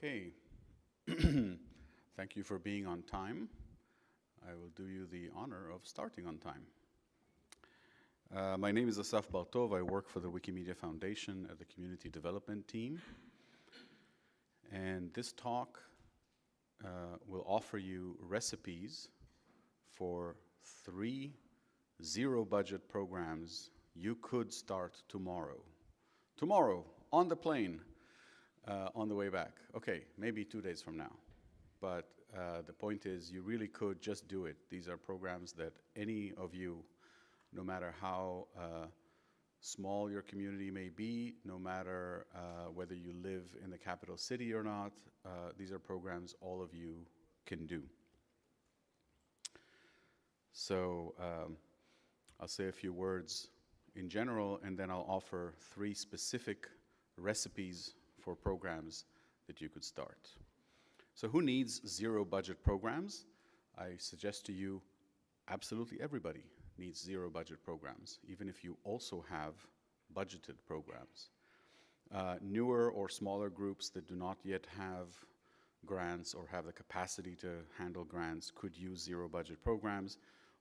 Okay. Thank you for being on time. I will do you the honor of starting on time. My name is Asaf Baltov. I work for the Wikimedia Foundation at the Community Development Team. And this talk will offer you recipes for 3 zero-budget programs you could start tomorrow. Tomorrow, on the plane, on the way back. Okay, maybe 2 days from now. But the point is, you really could just do it. These are programs that any of you, no matter how small your community may be, no matter whether you live in the capital city or not, these are programs all of you can do. So I'll say a few words in general, and then I'll offer 3 specific recipes for programs that you could start. So who needs zero-budget programs? I suggest to you, absolutely everybody needs zero-budget programs, even if you also have budgeted programs. Newer or smaller groups that do not yet have grants or have the capacity to handle grants could use zero-budget programs.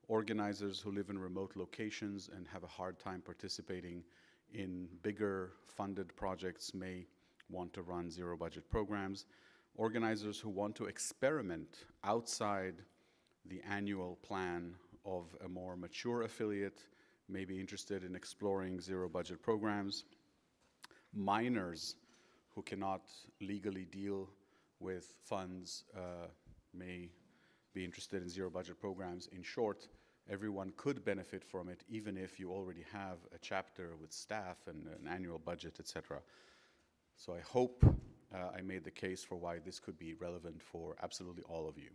Organizers who live in remote locations and have a hard time participating in bigger funded projects may want to run zero-budget programs. Organizers who want to experiment outside the annual plan of a more mature affiliate may be interested in exploring zero-budget programs. Minors who cannot legally deal with funds may be interested in zero-budget programs. In short, everyone could benefit from it, even if you already have a chapter with staff and an annual budget, etc. So I hope I made the case for why this could be relevant for absolutely all of you.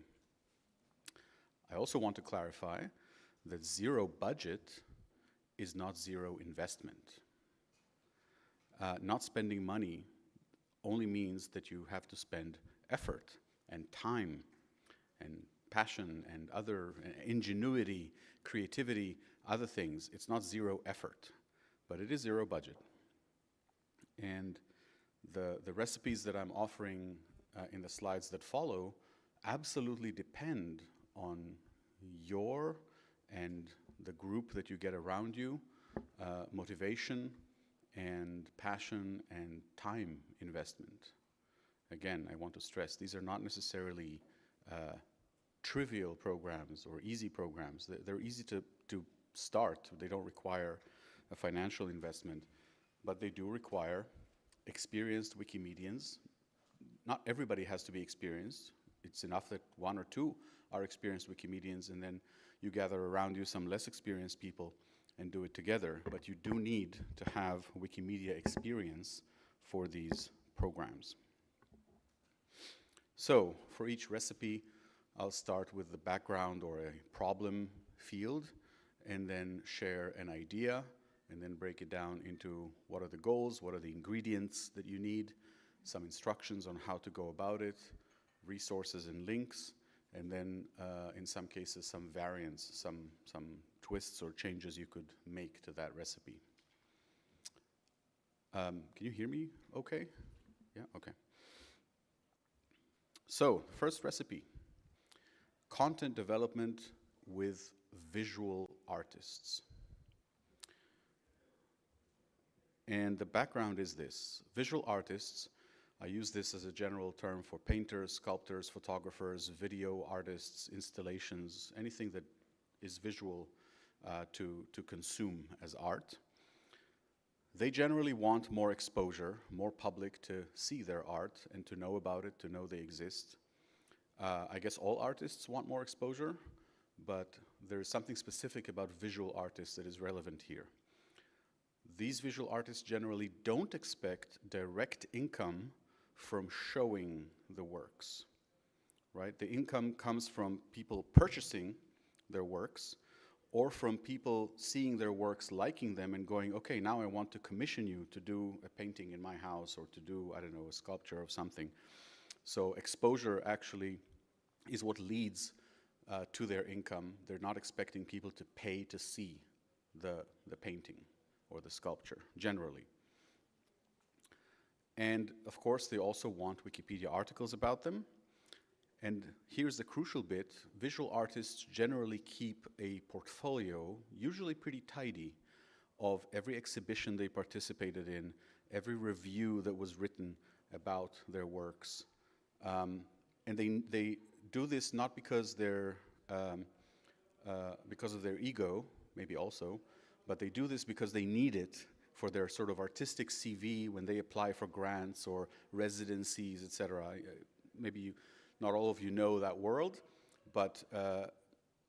I also want to clarify that zero budget is not zero investment. Not spending money only means that you have to spend effort and time and passion and other ingenuity, creativity, other things. It's not zero effort, but it is zero budget. And the recipes that I'm offering in the slides that follow absolutely depend on your and the group that you get around you, motivation and passion and time investment. Again, I want to stress, these are not necessarily trivial programs or easy programs. They're easy to start. They don't require a financial investment, but they do require experienced Wikimedians. Not everybody has to be experienced. It's enough that 1 or 2 are experienced Wikimedians, and then you gather around you some less experienced people and do it together. But you do need to have Wikimedia experience for these programs. So for each recipe, I'll start with the background or a problem field, and then share an idea, and then break it down into what are the goals, what are the ingredients that you need, some instructions on how to go about it, resources and links, and then in some cases some variants, some twists or changes you could make to that recipe. Can you hear me okay? Yeah, okay. So, first recipe, content development with visual artists. And the background is this. Visual artists, I use this as a general term for painters, sculptors, photographers, video artists, installations, anything that is visual to consume as art. They generally want more exposure, more public to see their art and to know about it, to know they exist. I guess all artists want more exposure, but there's something specific about visual artists that is relevant here. These visual artists generally don't expect direct income from showing the works, right? The income comes from people purchasing their works, or from people seeing their works, liking them, and going, okay, now I want to commission you to do a painting in my house, or to do, I don't know, a sculpture of something. So exposure actually is what leads to their income. They're not expecting people to pay to see the painting or the sculpture, generally. And of course, they also want Wikipedia articles about them. And here's the crucial bit. Visual artists generally keep a portfolio, usually pretty tidy, of every exhibition they participated in, every review that was written about their works. And they do this not because because of their ego, maybe also, but they do this because they need it for their sort of artistic CV when they apply for grants or residencies, etc. Maybe not all of you know that world, but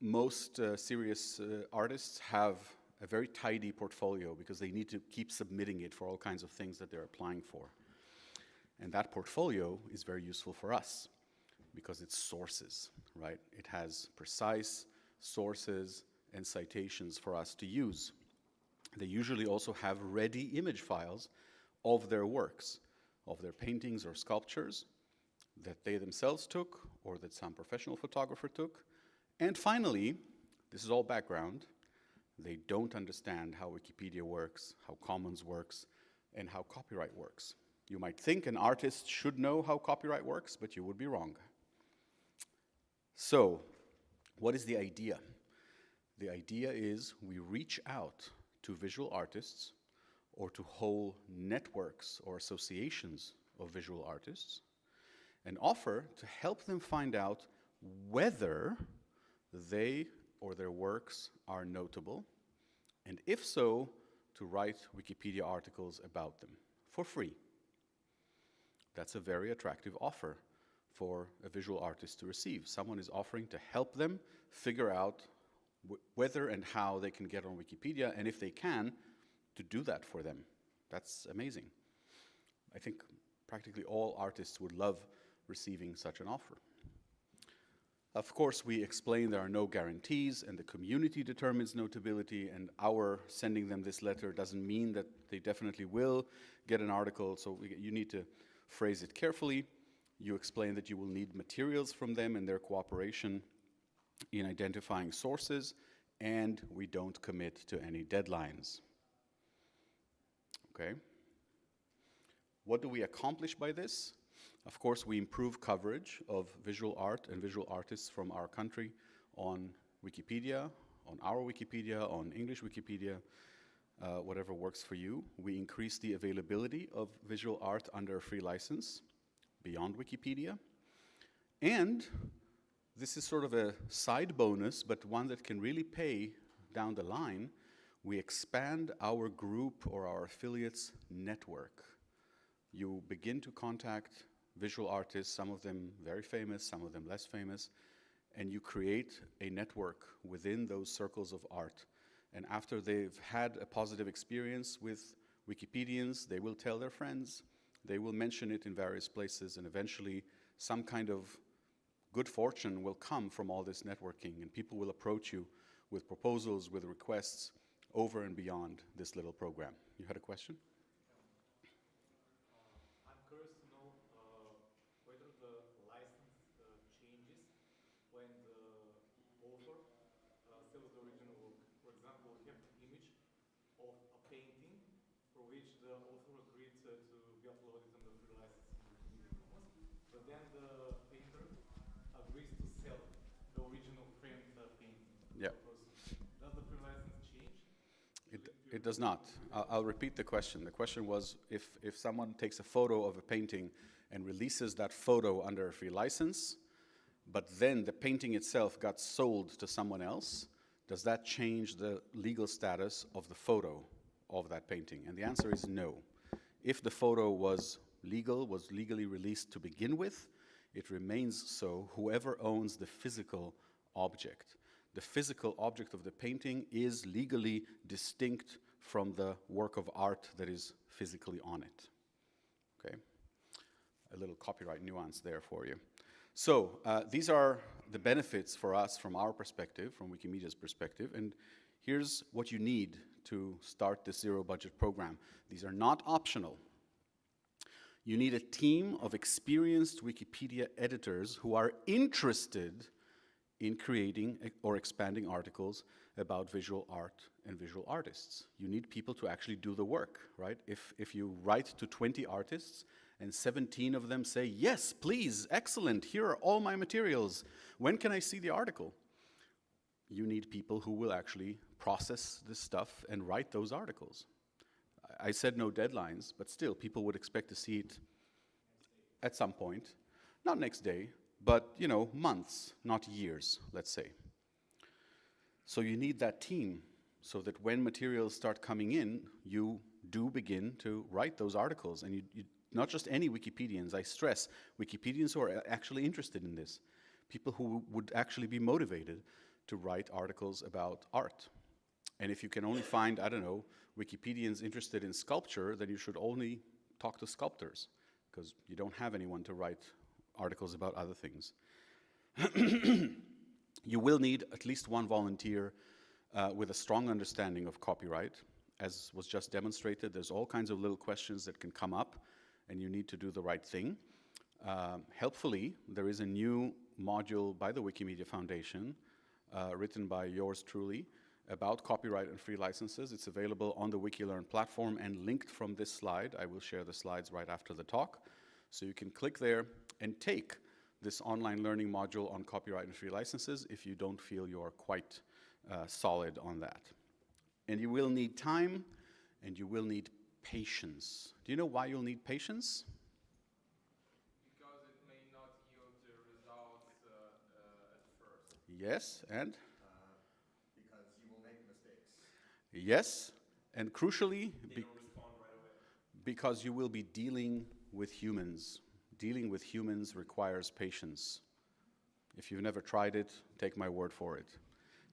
most serious artists have a very tidy portfolio because they need to keep submitting it for all kinds of things that they're applying for. And that portfolio is very useful for us because it's sources, right? It has precise sources and citations for us to use. They usually also have ready image files of their works, of their paintings or sculptures that they themselves took or that some professional photographer took. And finally, this is all background, they don't understand how Wikipedia works, how Commons works, and how copyright works. You might think an artist should know how copyright works, but you would be wrong. So, what is the idea? The idea is we reach out to visual artists or to whole networks or associations of visual artists and offer to help them find out whether they or their works are notable, and if so, to write Wikipedia articles about them for free. That's a very attractive offer for a visual artist to receive. Someone is offering to help them figure out whether and how they can get on Wikipedia, and if they can, to do that for them. That's amazing. I think practically all artists would love receiving such an offer. Of course, we explain there are no guarantees, and the community determines notability, and our sending them this letter doesn't mean that they definitely will get an article, so you need to phrase it carefully. You explain that you will need materials from them and their cooperation in identifying sources, and we don't commit to any deadlines. Okay. What do we accomplish by this? Of course, we improve coverage of visual art and visual artists from our country on Wikipedia, on our Wikipedia, on English Wikipedia, whatever works for you. We increase the availability of visual art under a free license beyond Wikipedia. And this is sort of a side bonus, but one that can really pay down the line. We expand our group or our affiliates network. You begin to contact visual artists, some of them very famous, some of them less famous, and you create a network within those circles of art. And after they've had a positive experience with Wikipedians, they will tell their friends, they will mention it in various places, and eventually some kind of good fortune will come from all this networking, and people will approach you with proposals, with requests over and beyond this little program. You had a question? I'm curious to know whether the license changes when the author sells the original work. For example, we have an image of a painting for which the author agreed to be uploaded on the free license in Wikimedia Commons, but then the painter agrees to sell the original framed painting to a person. Does the free license change? It does not. I'll repeat the question. The question was if someone takes a photo of a painting and releases that photo under a free license, but then the painting itself got sold to someone else, does that change the legal status of the photo of that painting? And the answer is no. If the photo was legal, was legally released to begin with, it remains so, whoever owns the physical object. The physical object of the painting is legally distinct from the work of art that is physically on it. Okay? A little copyright nuance there for you. So these are the benefits for us from our perspective, from Wikimedia's perspective, and here's what you need to start this zero-budget program. These are not optional. You need a team of experienced Wikipedia editors who are interested in creating or expanding articles about visual art and visual artists. You need people to actually do the work, right? If you write to 20 artists and 17 of them say, yes, please, excellent, here are all my materials, when can I see the article? You need people who will actually process this stuff and write those articles. I said no deadlines, but still, people would expect to see it at some point. Not next day, but, you know, months, not years, let's say. So you need that team so that when materials start coming in, you do begin to write those articles. And you not just any Wikipedians, I stress, Wikipedians who are actually interested in this, people who would actually be motivated to write articles about art. And if you can only find, I don't know, Wikipedians interested in sculpture, then you should only talk to sculptors, because you don't have anyone to write articles about other things. You will need at least one volunteer with a strong understanding of copyright. As was just demonstrated, there's all kinds of little questions that can come up, and you need to do the right thing. Helpfully, there is a new module by the Wikimedia Foundation, written by yours truly, about copyright and free licenses. It's available on the WikiLearn platform and linked from this slide. I will share the slides right after the talk. So you can click there and take this online learning module on copyright and free licenses if you don't feel you're quite solid on that. And you will need time, and you will need patience. Do you know why you'll need patience? Because it may not yield the results at first. Yes, and? Because you will make mistakes. Yes, and crucially, They don't respond right away. because you will be dealing with humans. Dealing with humans requires patience. If you've never tried it, take my word for it.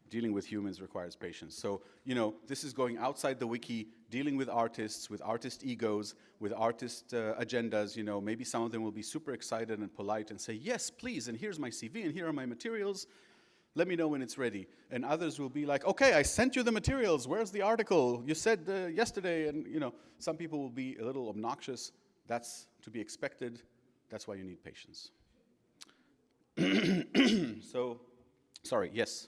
Dealing with humans requires patience. So, you know, this is going outside the wiki, dealing with artists, with artist egos, with artist agendas. You know, maybe some of them will be super excited and polite and say, yes, please, and here's my CV, and here are my materials. Let me know when it's ready. And others will be like, okay, I sent you the materials. Where's the article? You said yesterday. And, you know, some people will be a little obnoxious. That's to be expected. That's why you need patience. So, sorry, yes.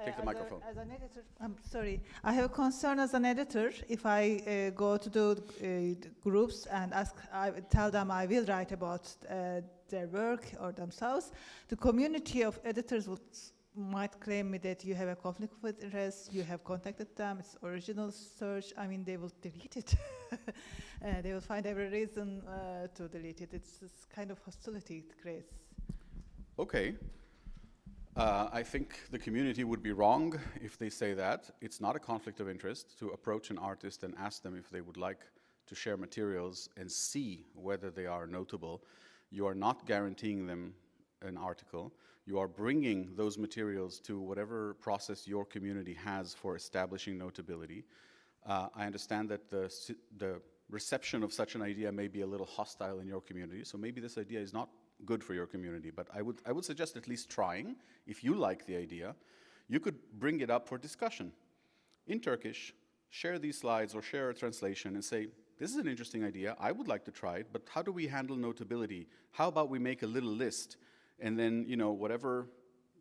Take the microphone. As an editor, I'm sorry. I have a concern as an editor. If I go to the groups and I tell them I will write about their work or themselves, the community of editors might claim me that you have a conflict of interest, you have contacted them, it's original search. I mean, they will delete it. They will find every reason to delete it. It's this kind of hostility it creates. Okay. I think the community would be wrong if they say that. It's not a conflict of interest to approach an artist and ask them if they would like to share materials and see whether they are notable. You are not guaranteeing them an article. You are bringing those materials to whatever process your community has for establishing notability. I understand that the reception of such an idea may be a little hostile in your community, so maybe this idea is not good for your community, but I would suggest at least trying. If you like the idea, you could bring it up for discussion. In Turkish, share these slides or share a translation and say, this is an interesting idea, I would like to try it, but how do we handle notability? How about we make a little list, and then, you know, whatever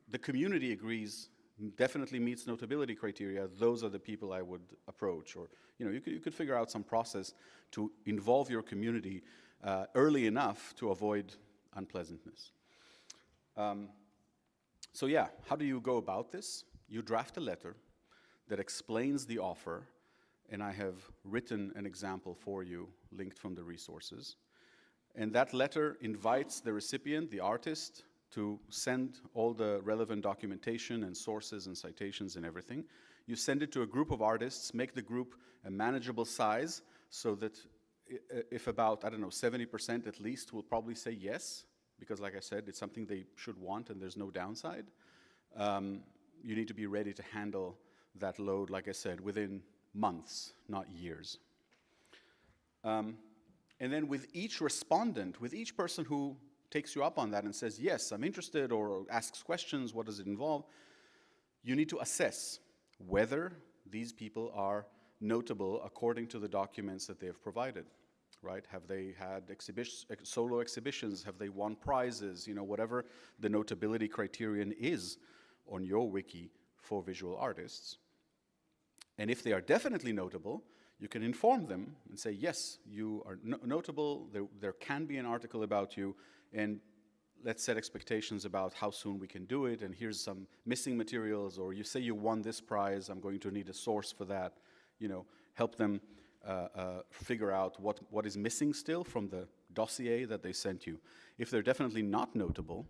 the community agrees definitely meets notability criteria, those are the people I would approach. Or, you know, you could figure out some process to involve your community early enough to avoid unpleasantness. So yeah, how do you go about this? You draft a letter that explains the offer, and I have written an example for you, linked from the resources. And that letter invites the recipient, the artist, to send all the relevant documentation and sources and citations and everything. You send it to a group of artists, make the group a manageable size, so that if about, I don't know, 70% at least will probably say yes, because like I said, it's something they should want and there's no downside. You need to be ready to handle that load, like I said, within months, not years. And then with each respondent, with each person who takes you up on that and says, yes, I'm interested, or asks questions, what does it involve, you need to assess whether these people are notable according to the documents that they have provided. right? Have they had solo exhibitions? Have they won prizes? You know, whatever the notability criterion is on your wiki for visual artists. And if they are definitely notable, you can inform them and say, yes, you are notable, there can be an article about you, and let's set expectations about how soon we can do it, and here's some missing materials, or you say you won this prize, I'm going to need a source for that. You know, help them figure out what is missing still from the dossier that they sent you. If they're definitely not notable,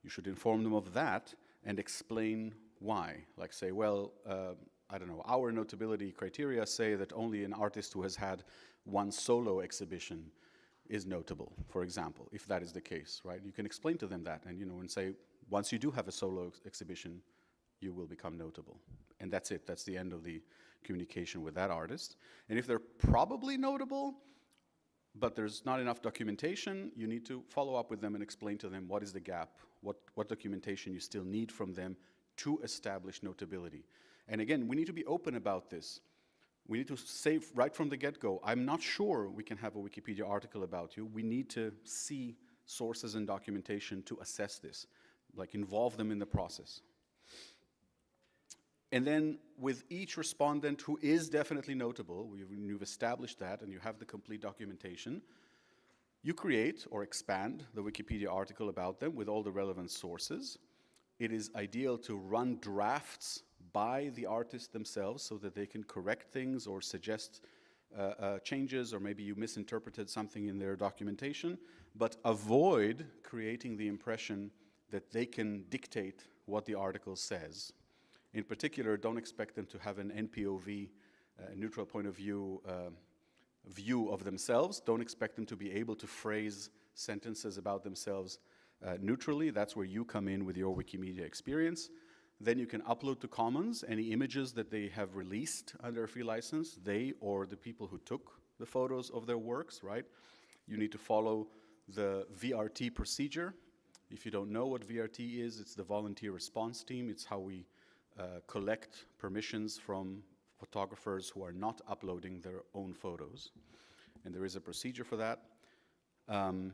you should inform them of that and explain why. Like say, well, I don't know, our notability criteria say that only an artist who has had one solo exhibition is notable, for example, if that is the case, right? You can explain to them that and, you know, and say, once you do have a solo exhibition, you will become notable. And that's it, that's the end of the communication with that artist. And if they're probably notable, but there's not enough documentation, you need to follow up with them and explain to them what is the gap, what documentation you still need from them to establish notability. And again, we need to be open about this. We need to say right from the get-go, I'm not sure we can have a Wikipedia article about you. We need to see sources and documentation to assess this, like involve them in the process. And then with each respondent who is definitely notable, you've established that and you have the complete documentation, you create or expand the Wikipedia article about them with all the relevant sources. It is ideal to run drafts by the artists themselves so that they can correct things or suggest changes, or maybe you misinterpreted something in their documentation, but avoid creating the impression that they can dictate what the article says. In particular, don't expect them to have an NPOV, neutral point of view, view of themselves. Don't expect them to be able to phrase sentences about themselves neutrally. That's where you come in with your Wikimedia experience. Then you can upload to Commons any images that they have released under a free license, they or the people who took the photos of their works, right? You need to follow the VRT procedure. If you don't know what VRT is, it's the Volunteer Response Team. It's how we collect permissions from photographers who are not uploading their own photos. And there is a procedure for that. And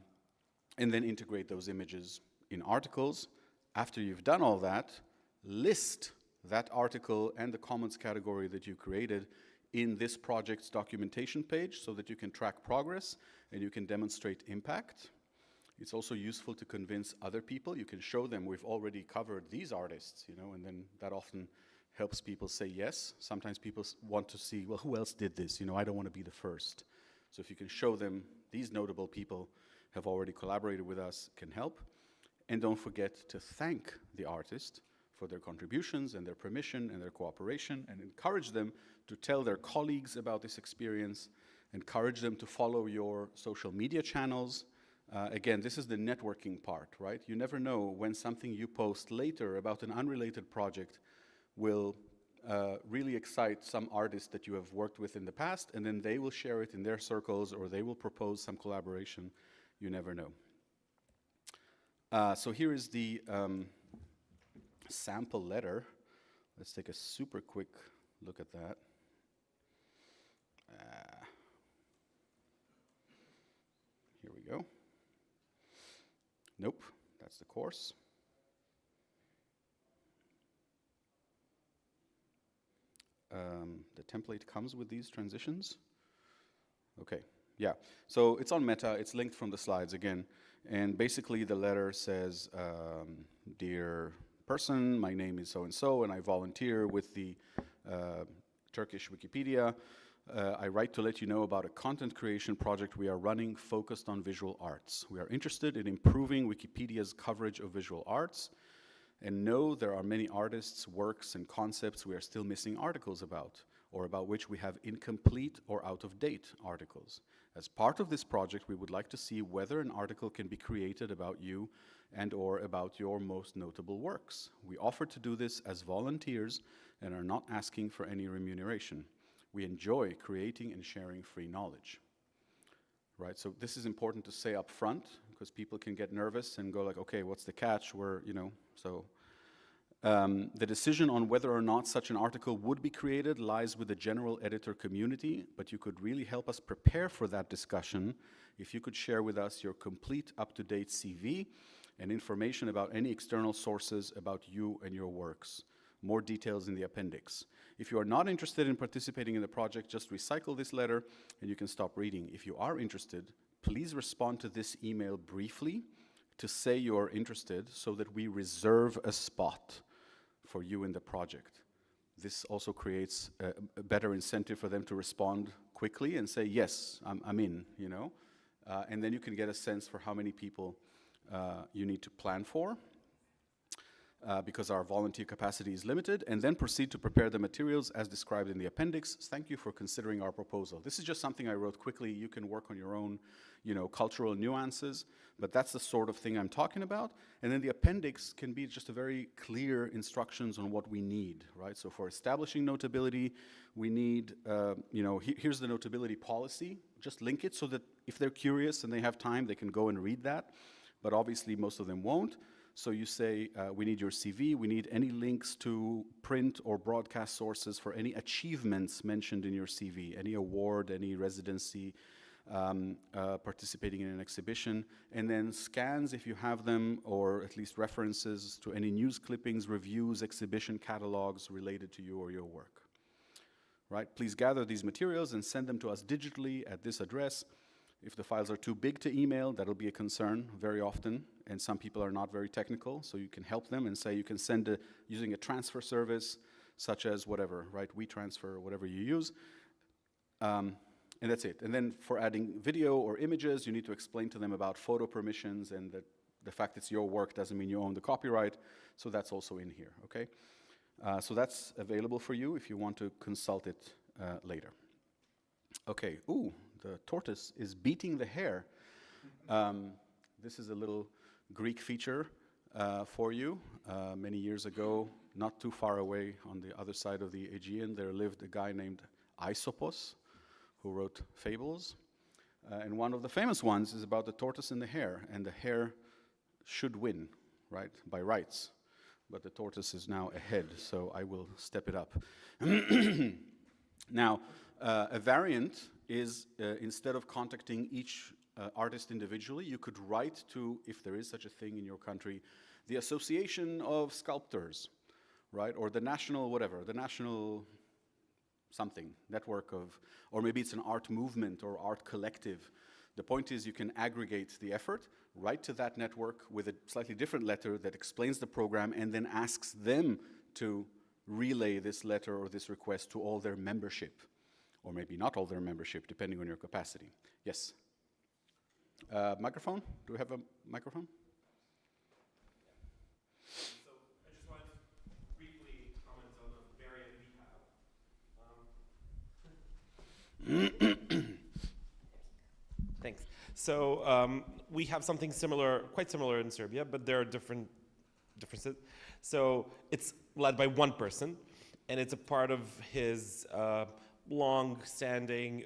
then integrate those images in articles. After you've done all that, list that article and the Commons category that you created in this project's documentation page so that you can track progress and you can demonstrate impact. It's also useful to convince other people. You can show them we've already covered these artists, you know, and then that often helps people say yes. Sometimes people want to see, well, who else did this? You know, I don't want to be the first. So if you can show them these notable people have already collaborated with us, can help. And don't forget to thank the artist for their contributions and their permission and their cooperation, and encourage them to tell their colleagues about this experience, encourage them to follow your social media channels. Again, this is the networking part, right? You never know when something you post later about an unrelated project will really excite some artist that you have worked with in the past, and then they will share it in their circles or they will propose some collaboration. You never know. So here is the sample letter. Let's take a super quick look at that. Here we go. Nope, that's the course. The template comes with these transitions. Okay, yeah. So it's on Meta, it's linked from the slides again. And basically the letter says, dear person, my name is so-and-so, and I volunteer with the Turkish Wikipedia. I write to let you know about a content creation project we are running focused on visual arts. We are interested in improving Wikipedia's coverage of visual arts and know there are many artists, works, and concepts we are still missing articles about, or about which we have incomplete or out-of-date articles. As part of this project, we would like to see whether an article can be created about you and or about your most notable works. We offer to do this as volunteers and are not asking for any remuneration. We enjoy creating and sharing free knowledge. Right, so this is important to say up front because people can get nervous and go like, okay, what's the catch? We're, you know, so The decision on whether or not such an article would be created lies with the general editor community, but you could really help us prepare for that discussion if you could share with us your complete up-to-date CV and information about any external sources about you and your works. More details in the appendix. If you are not interested in participating in the project, just recycle this letter and you can stop reading. If you are interested, please respond to this email briefly to say you are interested so that we reserve a spot for you in the project. This also creates a better incentive for them to respond quickly and say, yes, I'm in, you know. And then you can get a sense for how many people you need to plan for, because our volunteer capacity is limited, and then proceed to prepare the materials as described in the appendix. Thank you for considering our proposal. This is just something I wrote quickly. You can work on your own, you know, cultural nuances, but that's the sort of thing I'm talking about. And then the appendix can be just a very clear instructions on what we need, right? So for establishing notability, we need, you know, here's the notability policy. Just link it so that if they're curious and they have time, they can go and read that. But obviously most of them won't. So you say, we need your CV, we need any links to print or broadcast sources for any achievements mentioned in your CV, any award, any residency, participating in an exhibition, and then scans if you have them, or at least references to any news clippings, reviews, exhibition catalogs related to you or your work. Right? Please gather these materials and send them to us digitally at this address. If the files are too big to email, that'll be a concern very often, and some people are not very technical, so you can help them and say you can send using a transfer service, such as whatever, right? WeTransfer, whatever you use, and that's it. And then for adding video or images, you need to explain to them about photo permissions, and that the fact it's your work doesn't mean you own the copyright, so that's also in here, okay? So that's available for you if you want to consult it later. Okay, ooh. The tortoise is beating the hare. This is a little Greek feature for you. Many years ago, not too far away on the other side of the Aegean, there lived a guy named Aesopus who wrote fables. And one of the famous ones is about the tortoise and the hare. And the hare should win, right, by rights. But the tortoise is now ahead, so I will step it up. Now, a variant is instead of contacting each artist individually, you could write to, if there is such a thing in your country, the Association of Sculptors, right? Or the national whatever, the national something, network of, or maybe it's an art movement or art collective. The point is you can aggregate the effort, write to that network with a slightly different letter that explains the program and then asks them to relay this letter or this request to all their membership. Or maybe not all their membership, depending on your capacity. Yes? Microphone? Do we have a microphone? So I just wanted to briefly comment on the variant we have. Thanks. So we have something similar, quite similar in Serbia, but there are differences. So it's led by one person, and it's a part of his long-standing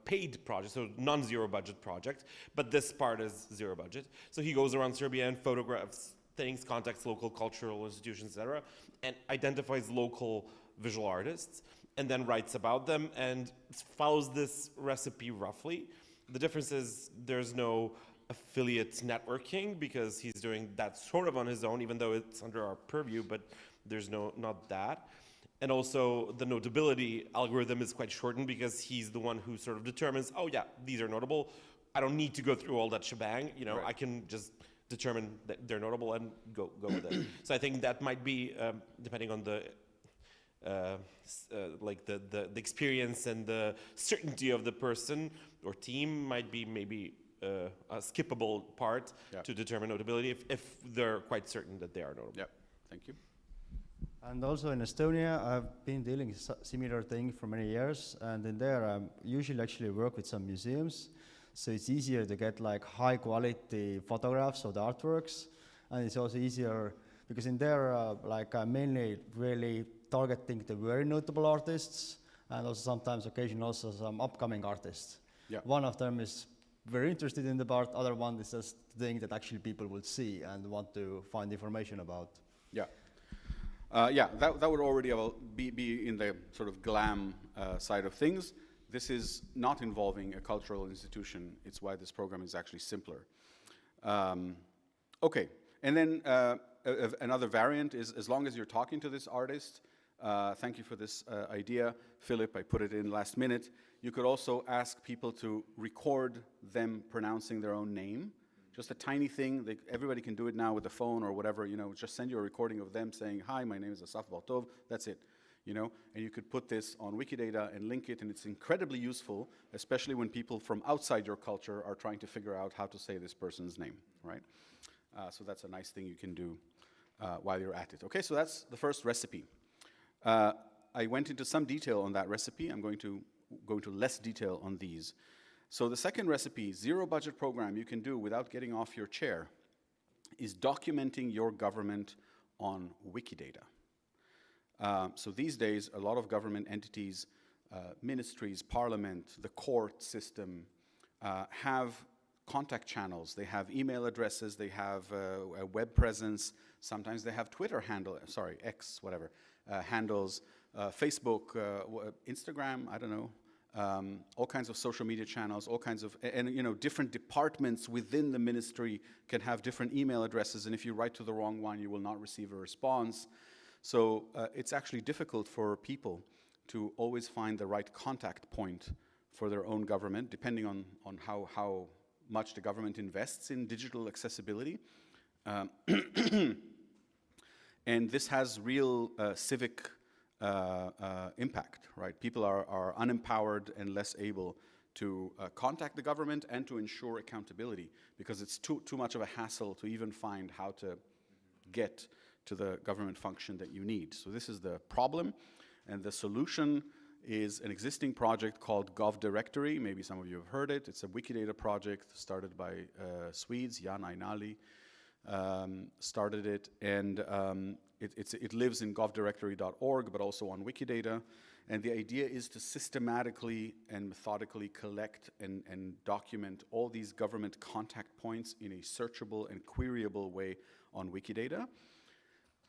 paid project, so non-zero budget project, but this part is zero budget. So he goes around Serbia and photographs things, contacts local cultural institutions, etc., and identifies local visual artists, and then writes about them and follows this recipe roughly. The difference is there's no affiliate networking because he's doing that sort of on his own, even though it's under our purview, but there's not that. And also the notability algorithm is quite shortened because he's the one who sort of determines, oh yeah, these are notable. I don't need to go through all that shebang. You know, right. I can just determine that they're notable and go with it. So I think that might be, depending on the like the experience and the certainty of the person or team, might be maybe a skippable part to determine notability if they're quite certain that they are notable. Yeah, thank you. And also in Estonia, I've been dealing with similar thing for many years, and in there I usually actually work with some museums, so it's easier to get like high quality photographs of the artworks, and it's also easier because in there like I'm mainly really targeting the very notable artists, and also sometimes occasionally also some upcoming artists. Yeah. One of them is very interested in the art, other one is just the thing that actually people will see and want to find information about. Yeah. Yeah, that would already be in the sort of glam side of things. This is not involving a cultural institution. It's why this program is actually simpler. Okay, and then another variant is, as long as you're talking to this artist, thank you for this idea, Philip, I put it in last minute. You could also ask people to record them pronouncing their own name. Just a tiny thing, everybody can do it now with the phone or whatever, you know, just send you a recording of them saying, hi, my name is Asaf Baltov, that's it, you know, and you could put this on Wikidata and link it, and it's incredibly useful, especially when people from outside your culture are trying to figure out how to say this person's name, right? So that's a nice thing you can do while you're at it. Okay, so that's the first recipe. I went into some detail on that recipe. I'm going to go into less detail on these. So the second recipe, zero budget program you can do without getting off your chair, is documenting your government on Wikidata. So these days, a lot of government entities, ministries, parliament, the court system, have contact channels. They have email addresses, they have a web presence, sometimes they have Twitter handle, sorry, X, whatever, handles, Facebook, Instagram, I don't know, all kinds of social media channels, all kinds of, and you know, different departments within the ministry can have different email addresses, and if you write to the wrong one, you will not receive a response. So it's actually difficult for people to always find the right contact point for their own government, depending on how much the government invests in digital accessibility. And this has real civic impact, right? People are unempowered and less able to contact the government and to ensure accountability, because it's too much of a hassle to even find how to get to the government function that you need. So this is the problem, and the solution is an existing project called GovDirectory. Maybe some of you have heard it. It's a Wikidata project started by Swedes. Jan Ainali started it, and it lives in govdirectory.org, but also on Wikidata. And the idea is to systematically and methodically collect and document all these government contact points in a searchable and queryable way on Wikidata.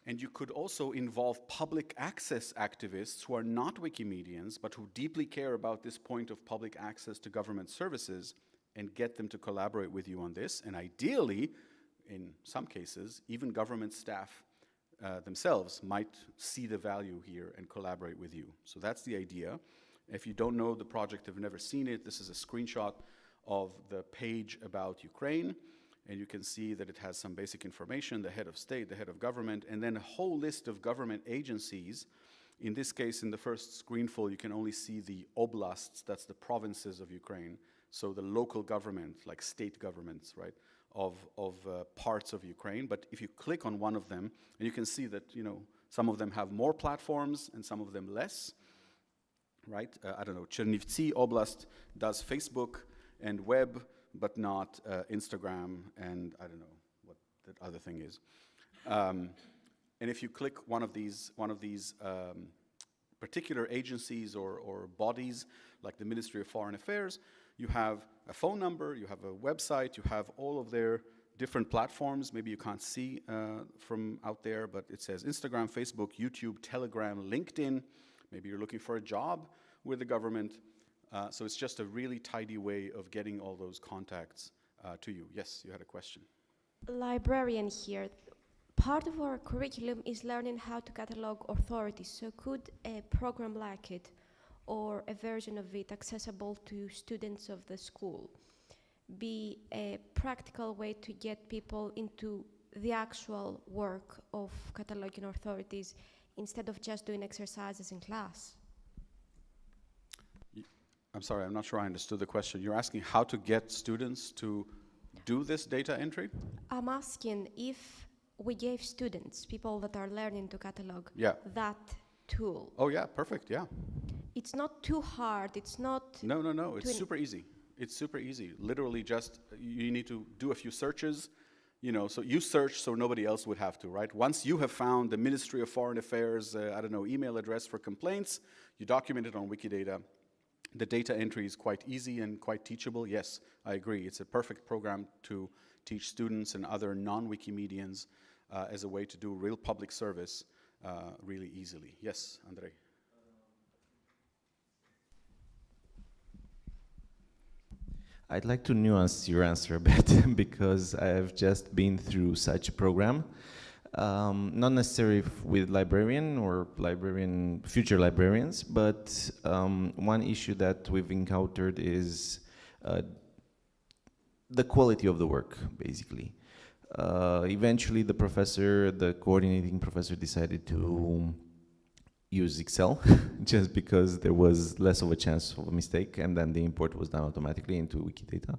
And you could also involve public access activists who are not Wikimedians, but who deeply care about this point of public access to government services, and get them to collaborate with you on this. And ideally, in some cases, even government staff themselves might see the value here and collaborate with you. So that's the idea. If you don't know the project, have never seen it, this is a screenshot of the page about Ukraine. And you can see that it has some basic information, the head of state, the head of government, and then a whole list of government agencies. In this case, in the first screenful, you can only see the oblasts, that's the provinces of Ukraine. So the local government, like state governments, right, of parts of Ukraine. But if you click on one of them, and you can see that, you know, some of them have more platforms and some of them less, right? I don't know, Chernivtsi Oblast does Facebook and web, but not Instagram, and I don't know what the other thing is. And if you click one of these particular agencies or bodies, like the Ministry of Foreign Affairs, you have a phone number, you have a website, you have all of their different platforms. Maybe you can't see from out there, but it says Instagram, Facebook, YouTube, Telegram, LinkedIn. Maybe you're looking for a job with the government. So it's just a really tidy way of getting all those contacts to you. Yes, you had a question. Librarian here. Part of our curriculum is learning how to catalog authorities. So could a program like it, or a version of it accessible to students of the school, be a practical way to get people into the actual work of cataloging authorities instead of just doing exercises in class? I'm sorry, I'm not sure I understood the question. You're asking how to get students to do this data entry? I'm asking if we gave students, people that are learning to catalog, that tool. Oh yeah, perfect, yeah. It's not too hard, it's not... No, it's super easy. It's super easy. Literally just, you need to do a few searches, you know, so you search so nobody else would have to, right? Once you have found the Ministry of Foreign Affairs, I don't know, email address for complaints, you document it on Wikidata. The data entry is quite easy and quite teachable. Yes, I agree. It's a perfect program to teach students and other non-Wikimedians as a way to do real public service really easily. Yes, Andrei. I'd like to nuance your answer a bit because I have just been through such a program, not necessarily with librarian or future librarians, but one issue that we've encountered is the quality of the work, basically. Eventually, the coordinating professor decided to use Excel just because there was less of a chance of a mistake, and then the import was done automatically into Wikidata,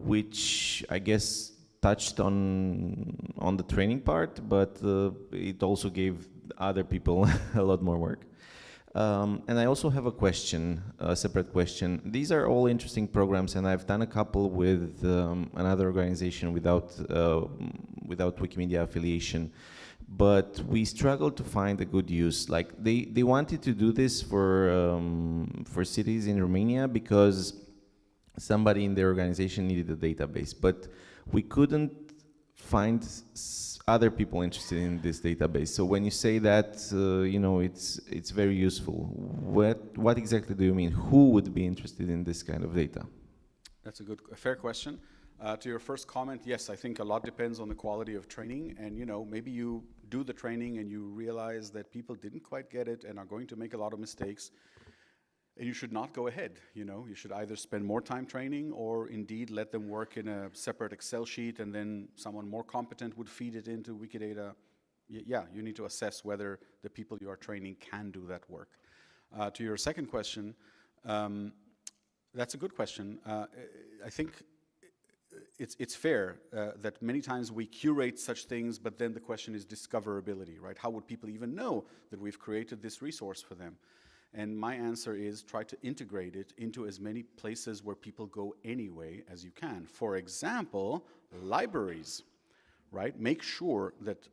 which I guess touched on the training part, but it also gave other people a lot more work. And I also have a question, a separate question. These are all interesting programs, and I've done a couple with another organization without Wikimedia affiliation, but we struggled to find a good use. Like they wanted to do this for cities in Romania because somebody in their organization needed a database, but we couldn't find other people interested in this database. So when you say that, you know, it's very useful. What exactly do you mean? Who would be interested in this kind of data? That's a fair question. To your first comment, yes, I think a lot depends on the quality of training, and you know, maybe you do the training and you realize that people didn't quite get it and are going to make a lot of mistakes, and you should not go ahead. You know, you should either spend more time training or indeed let them work in a separate Excel sheet, and then someone more competent would feed it into Wikidata. Yeah, you need to assess whether the people you are training can do that work. To your second question, that's a good question. I think it's fair that many times we curate such things, but then the question is discoverability, right? How would people even know that we've created this resource for them? And my answer is try to integrate it into as many places where people go anyway as you can. For example, libraries, right? Make sure that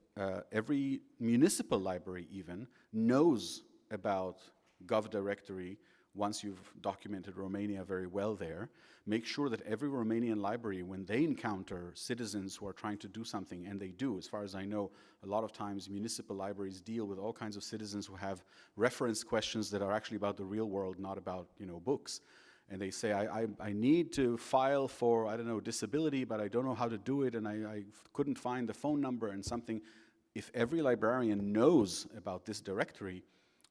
every municipal library even knows about Gov directory once you've documented Romania very well there. Make sure that every Romanian library, when they encounter citizens who are trying to do something, and they do, as far as I know, a lot of times municipal libraries deal with all kinds of citizens who have reference questions that are actually about the real world, not about, you know, books. And they say, I need to file for, I don't know, disability, but I don't know how to do it, and I couldn't find the phone number and something. If every librarian knows about this directory,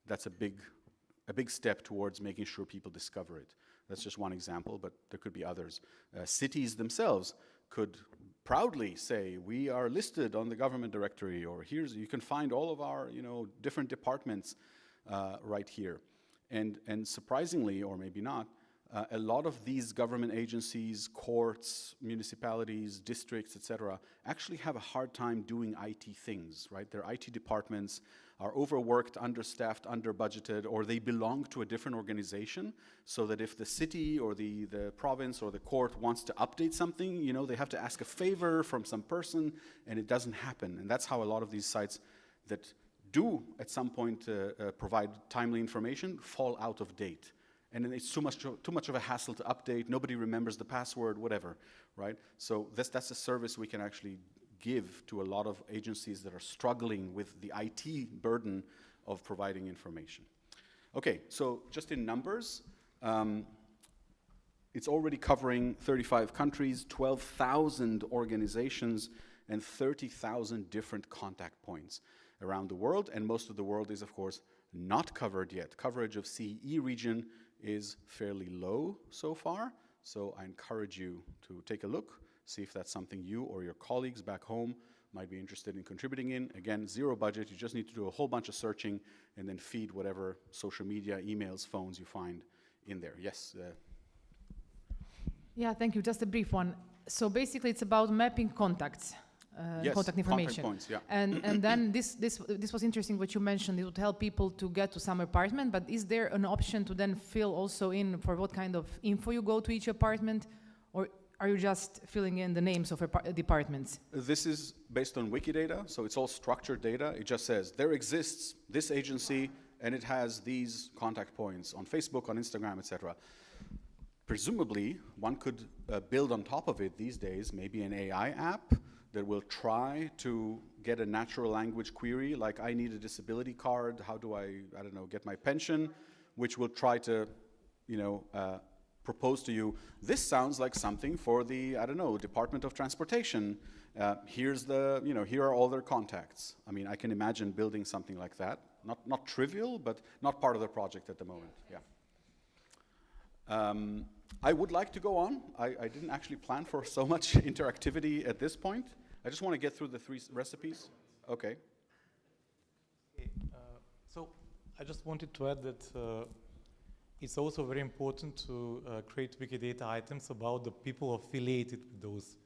that's a big step towards making sure people discover it. That's just one example, but there could be others. Cities themselves could proudly say, we are listed on the government directory, or you can find all of our, you know, different departments right here. And surprisingly, or maybe not, a lot of these government agencies, courts, municipalities, districts, etc., actually have a hard time doing IT things, right? Their IT departments are overworked, understaffed, under-budgeted, or they belong to a different organization, so that if the city or the province or the court wants to update something, you know, they have to ask a favor from some person, and it doesn't happen. And that's how a lot of these sites that do at some point provide timely information fall out of date. And then it's too much of a hassle to update, nobody remembers the password, whatever, right? So that's a service we can actually give to a lot of agencies that are struggling with the IT burden of providing information. Okay, so just in numbers, it's already covering 35 countries, 12,000 organizations, and 30,000 different contact points around the world, and most of the world is, of course, not covered yet. Coverage of CEE region is fairly low so far, so I encourage you to take a look, see if that's something you or your colleagues back home might be interested in contributing in. Again, zero budget, you just need to do a whole bunch of searching and then feed whatever social media, emails, phones you find in there. Yes? Yeah, thank you. Just a brief one. So basically it's about mapping contacts. Yes, contact information. Contact points, yeah. And then this was interesting what you mentioned. It would help people to get to some apartment, but is there an option to then fill also in for what kind of info you go to each apartment, or are you just filling in the names of departments? This is based on Wikidata, so it's all structured data. It just says there exists this agency and it has these contact points on Facebook, on Instagram, etc. Presumably, one could build on top of it these days maybe an AI app that will try to get a natural language query, like I need a disability card, how do I don't know, get my pension, which will try to, propose to you, this sounds like something for the, I don't know, Department of Transportation. Here's the, here are all their contacts. I mean, I can imagine building something like that. Not trivial, but not part of the project at the moment, yeah. I would like to go on. I didn't actually plan for so much interactivity at this point. I just want to get through the 3 recipes. Okay. Okay, so I just wanted to add that it's also very important to create Wikidata items about the people affiliated with those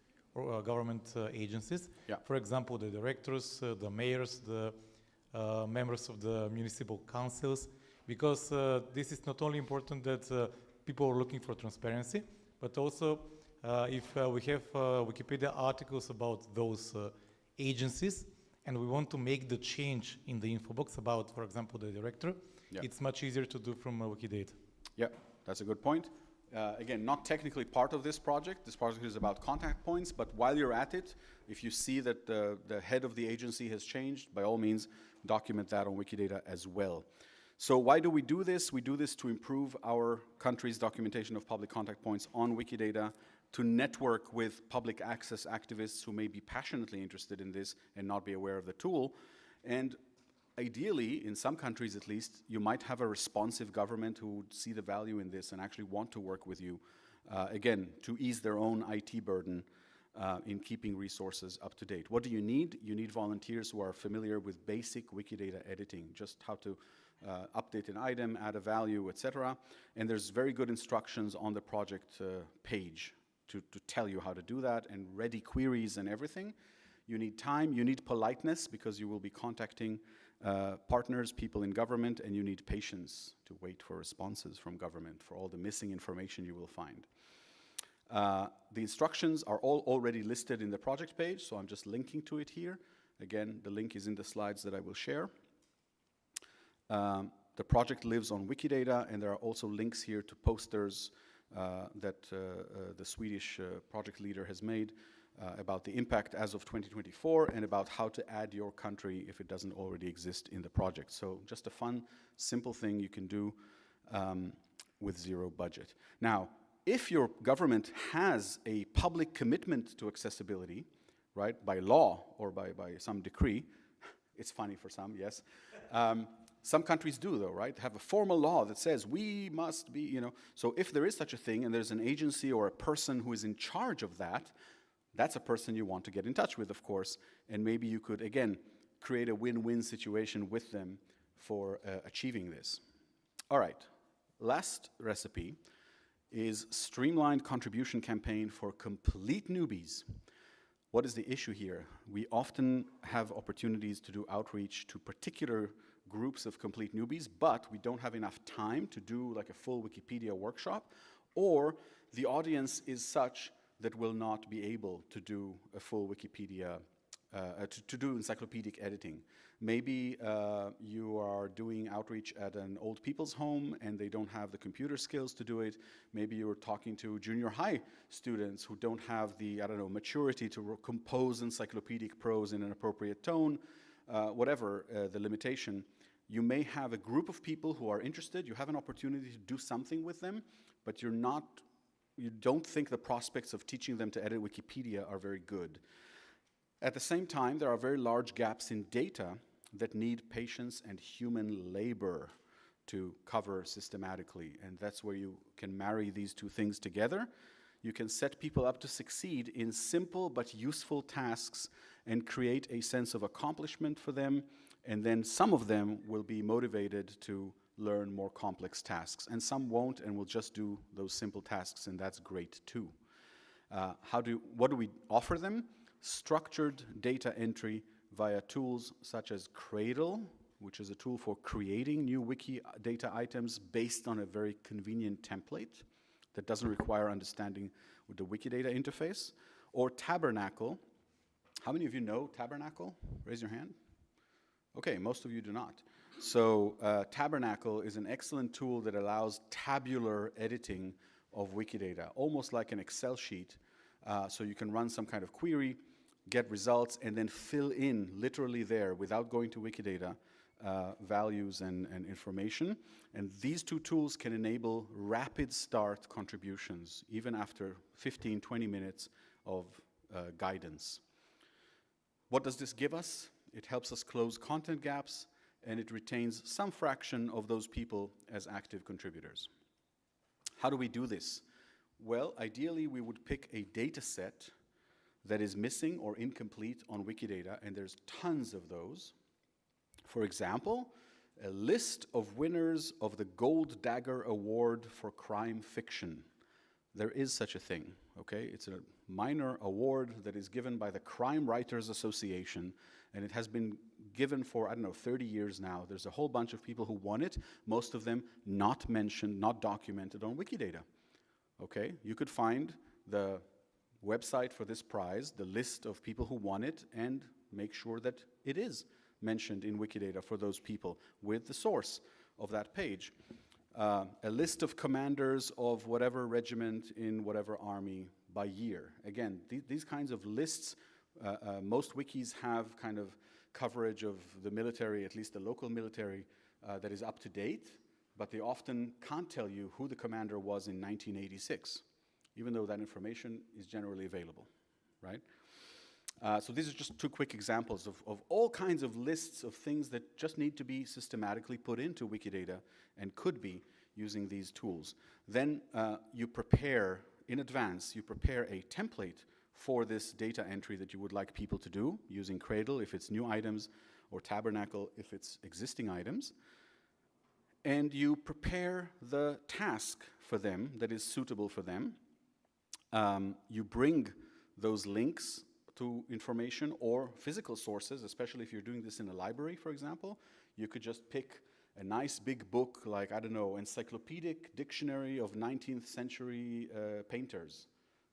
government agencies. Yeah. For example, the directors, the mayors, the members of the municipal councils, because this is not only important that people are looking for transparency, but also if we have Wikipedia articles about those agencies and we want to make the change in the info box about, for example, the director, Yeah. it's much easier to do from Wikidata. Yeah, that's a good point. Again, not technically part of this project. This project is about contact points, but while you're at it, if you see that the head of the agency has changed, by all means, document that on Wikidata as well. So why do we do this? We do this to improve our country's documentation of public contact points on Wikidata, to network with public access activists who may be passionately interested in this and not be aware of the tool. And ideally, in some countries at least, you might have a responsive government who would see the value in this and actually want to work with you, again, to ease their own IT burden in keeping resources up to date. What do you need? You need volunteers who are familiar with basic Wikidata editing, just how to update an item, add a value, etc. And there's very good instructions on the project page to tell you how to do that, and ready queries and everything. You need time, you need politeness, because you will be contacting partners, people in government, and you need patience to wait for responses from government for all the missing information you will find. The instructions are all already listed in the project page, so I'm just linking to it here. Again, the link is in the slides that I will share. The project lives on Wikidata, and there are also links here to posters that the Swedish project leader has made about the impact as of 2024 and about how to add your country if it doesn't already exist in the project. So just a fun, simple thing you can do with zero budget. Now, if your government has a public commitment to accessibility, right, by law or by some decree, it's funny for some, yes. Some countries do, though, right? Have a formal law that says we must be, So if there is such a thing and there's an agency or a person who is in charge of that, that's a person you want to get in touch with, of course. And maybe you could, again, create a win-win situation with them for achieving this. All right, last recipe is streamlined contribution campaign for complete newbies. What is the issue here? We often have opportunities to do outreach to particular groups of complete newbies, but we don't have enough time to do like a full Wikipedia workshop, or the audience is such that will not be able to do a full Wikipedia, to do encyclopedic editing. Maybe you are doing outreach at an old people's home and they don't have the computer skills to do it. Maybe you're talking to junior high students who don't have the, maturity to compose encyclopedic prose in an appropriate tone, whatever the limitation. You may have a group of people who are interested, you have an opportunity to do something with them, but you don't think the prospects of teaching them to edit Wikipedia are very good. At the same time, there are very large gaps in data that need patience and human labor to cover systematically, and that's where you can marry these two things together. You can set people up to succeed in simple but useful tasks and create a sense of accomplishment for them, and then some of them will be motivated to learn more complex tasks, and some won't and will just do those simple tasks, and that's great too. What do we offer them? Structured data entry via tools such as Cradle, which is a tool for creating new wiki data items based on a very convenient template that doesn't require understanding with the Wikidata interface, or Tabernacle. How many of you know Tabernacle? Raise your hand. Okay, most of you do not. So Tabernacle is an excellent tool that allows tabular editing of Wikidata, almost like an Excel sheet. So you can run some kind of query, get results, and then fill in literally there without going to Wikidata values and information. And these two tools can enable rapid start contributions even after 15, 20 minutes of guidance. What does this give us? It helps us close content gaps, and it retains some fraction of those people as active contributors. How do we do this? Well, ideally we would pick a data set that is missing or incomplete on Wikidata, and there's tons of those. For example, a list of winners of the Gold Dagger Award for crime fiction. There is such a thing, okay? It's a minor award that is given by the Crime Writers Association, and it has been given for, 30 years now. There's a whole bunch of people who won it, most of them not mentioned, not documented on Wikidata, okay? You could find the website for this prize, the list of people who won it, and make sure that it is mentioned in Wikidata for those people with the source of that page. A list of commanders of whatever regiment in whatever army by year. Again, these kinds of lists, most wikis have kind of coverage of the military, at least the local military, that is up to date, but they often can't tell you who the commander was in 1986, even though that information is generally available, right? So these are just two quick examples of all kinds of lists of things that just need to be systematically put into Wikidata and could be using these tools. Then you prepare, in advance, you prepare a template for this data entry that you would like people to do, using Cradle if it's new items, or Tabernacle if it's existing items. And you prepare the task for them that is suitable for them. You bring those links to information or physical sources, especially if you're doing this in a library, for example. You could just pick a nice big book like, Encyclopedic Dictionary of 19th Century Painters,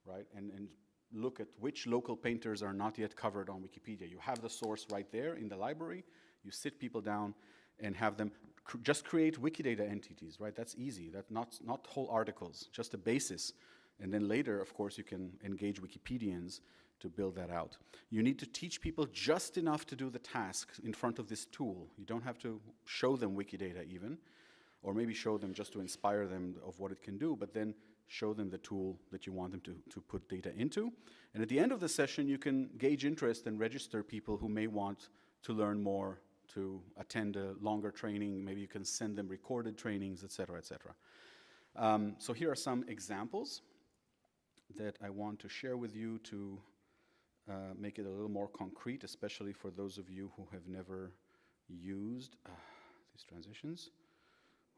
right? And look at which local painters are not yet covered on Wikipedia. You have the source right there in the library. You sit people down and have them just create Wikidata entities, right? That's easy. That's not whole articles, just a basis. And then later, of course, you can engage Wikipedians to build that out. You need to teach people just enough to do the task in front of this tool. You don't have to show them Wikidata even, or maybe show them just to inspire them of what it can do, but then show them the tool that you want them to put data into. And at the end of the session, you can gauge interest and register people who may want to learn more, to attend a longer training. Maybe you can send them recorded trainings, et cetera, et cetera. So here are some examples that I want to share with you to make it a little more concrete, especially for those of you who have never used these transitions,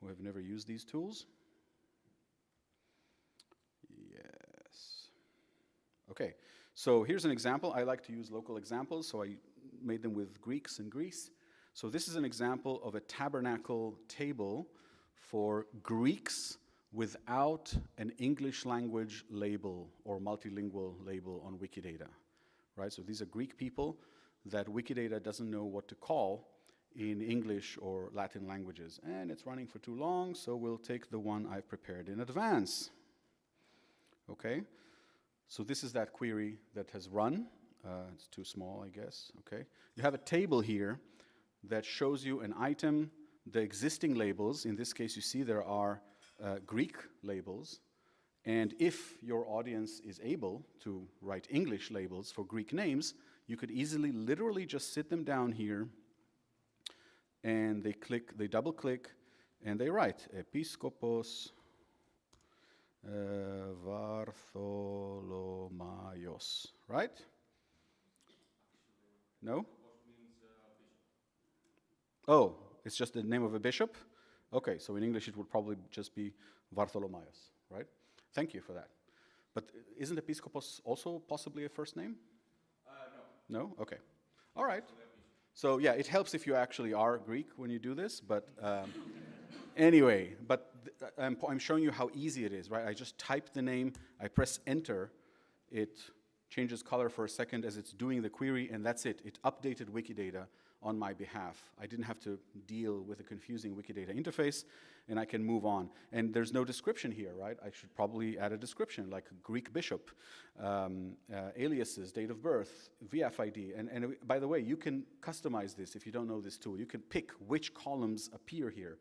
who have never used these tools. Yes. Okay, so here's an example. I like to use local examples, so I made them with Greeks in Greece. So this is an example of a Tabernacle table for Greeks without an English language label or multilingual label on Wikidata, right? So these are Greek people that Wikidata doesn't know what to call in English or Latin languages. And it's running for too long, so we'll take the one I've prepared in advance. Okay, so this is that query that has run. It's too small, I guess, okay. You have a table here that shows you an item, the existing labels. In this case, you see there are Greek labels, and if your audience is able to write English labels for Greek names, you could easily, literally just sit them down here, and they double click, and they write Episkopos Vartholomaios, right? No? Oh, it's just the name of a bishop? Okay, so in English it would probably just be Vartholomaios, right? Thank you for that. But isn't Episkopos also possibly a first name? No. No? Okay. All right. So yeah, it helps if you actually are Greek when you do this, but anyway, but I'm showing you how easy it is, right? I just type the name, I press enter, it changes color for a second as it's doing the query, and that's it. It updated Wikidata on my behalf. I didn't have to deal with a confusing Wikidata interface, and I can move on. And there's no description here, right? I should probably add a description, like Greek bishop, aliases, date of birth, VFID. And by the way, you can customize this if you don't know this tool. You can pick which columns appear here.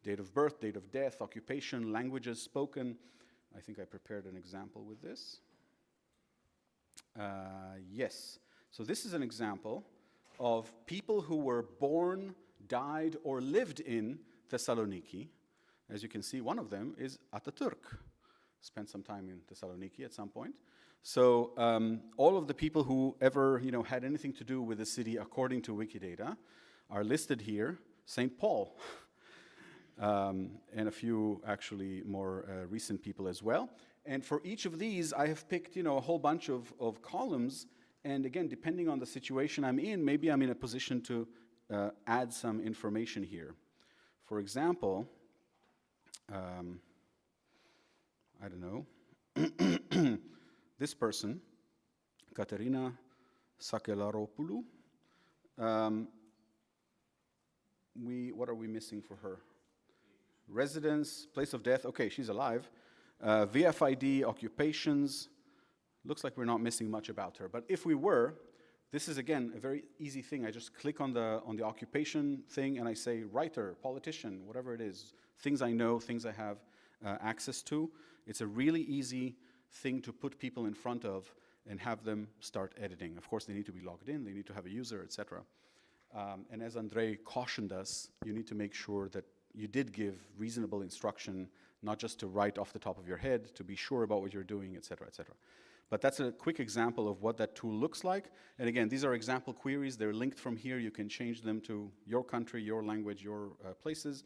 Date of birth, date of death, occupation, languages spoken. I think I prepared an example with this. Yes. So this is an example of people who were born, died, or lived in Thessaloniki. As you can see, one of them is Ataturk. Spent some time in Thessaloniki at some point. So all of the people who ever had anything to do with the city according to Wikidata are listed here. St. Paul, and a few actually more recent people as well. And for each of these, I have picked a whole bunch of columns. And again, depending on the situation I'm in, maybe I'm in a position to add some information here. For example, I don't know, this person, Katerina Sakelaropoulou, what are we missing for her? Residence, place of death, okay, she's alive. VFID, occupations, looks like we're not missing much about her. But if we were, this is again a very easy thing. I just click on the occupation thing and I say writer, politician, whatever it is, things I know, things I have access to. It's a really easy thing to put people in front of and have them start editing. Of course, they need to be logged in, they need to have a user, etc. And as Andrei cautioned us, you need to make sure that you did give reasonable instruction, not just to write off the top of your head, to be sure about what you're doing, etc., etc. But that's a quick example of what that tool looks like. And again, these are example queries. They're linked from here. You can change them to your country, your language, your places.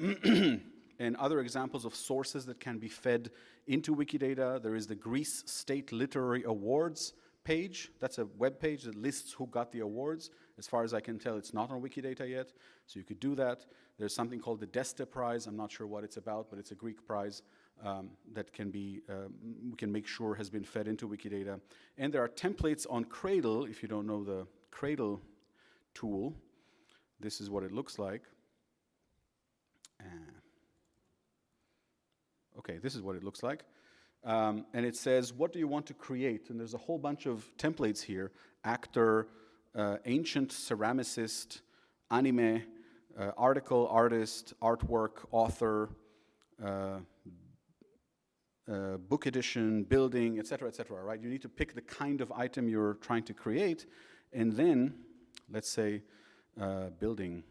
And other examples of sources that can be fed into Wikidata. There is the Greece State Literary Awards page. That's a web page that lists who got the awards. As far as I can tell, it's not on Wikidata yet, so you could do that. There's something called the Deste Prize. I'm not sure what it's about, but it's a Greek prize that can be, we can make sure has been fed into Wikidata. And there are templates on Cradle. If you don't know the Cradle tool, this is what it looks like. Okay, this is what it looks like. And it says, what do you want to create? And there's a whole bunch of templates here. Actor, ancient ceramicist, anime, article, artist, artwork, author, book edition, building, etc., right? You need to pick the kind of item you're trying to create, and then, let's say, building.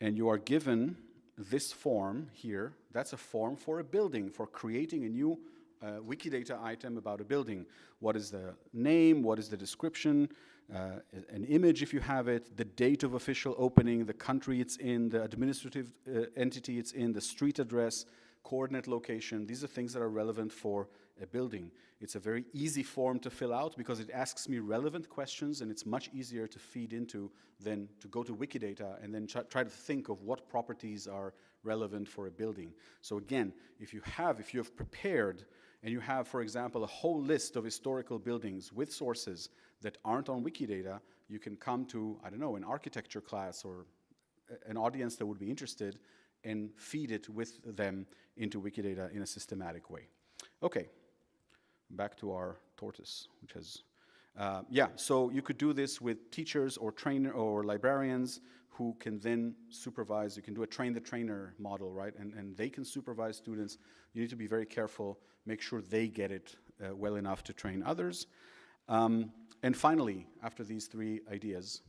And you are given this form here. That's a form for a building, for creating a new Wikidata item about a building. What is the name? What is the description? An image if you have it, the date of official opening, the country it's in, the administrative entity it's in, the street address, coordinate location. These are things that are relevant for a building. It's a very easy form to fill out because it asks me relevant questions, and it's much easier to feed into than to go to Wikidata and then try to think of what properties are relevant for a building. So again, if you have prepared and you have, for example, a whole list of historical buildings with sources that aren't on Wikidata, you can come to, I don't know, an architecture class or an audience that would be interested and feed it with them into Wikidata in a systematic way. Okay, back to our tortoise, which has, so you could do this with teachers or trainer or librarians who can then supervise. You can do a train the trainer model, right? And they can supervise students. You need to be very careful, make sure they get it well enough to train others. And finally, after these three ideas,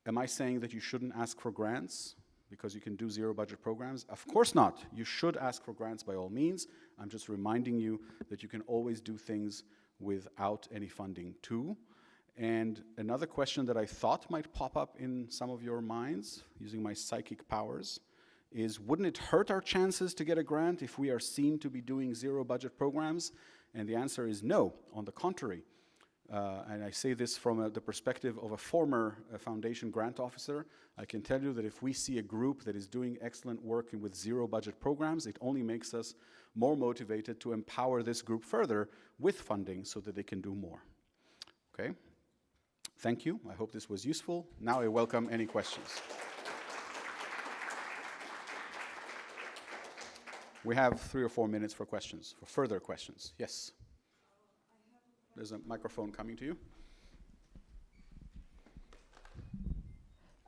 am I saying that you shouldn't ask for grants because you can do zero budget programs? Of course not. You should ask for grants by all means. I'm just reminding you that you can always do things without any funding too. And another question that I thought might pop up in some of your minds, using my psychic powers, is wouldn't it hurt our chances to get a grant if we are seen to be doing zero budget programs? And the answer is no, on the contrary. And I say this from the perspective of a former foundation grant officer. I can tell you that if we see a group that is doing excellent work with zero budget programs, it only makes us more motivated to empower this group further with funding so that they can do more. Okay? Thank you. I hope this was useful. Now I welcome any questions. We have 3 or 4 minutes for questions, for further questions. Yes. There's a microphone coming to you.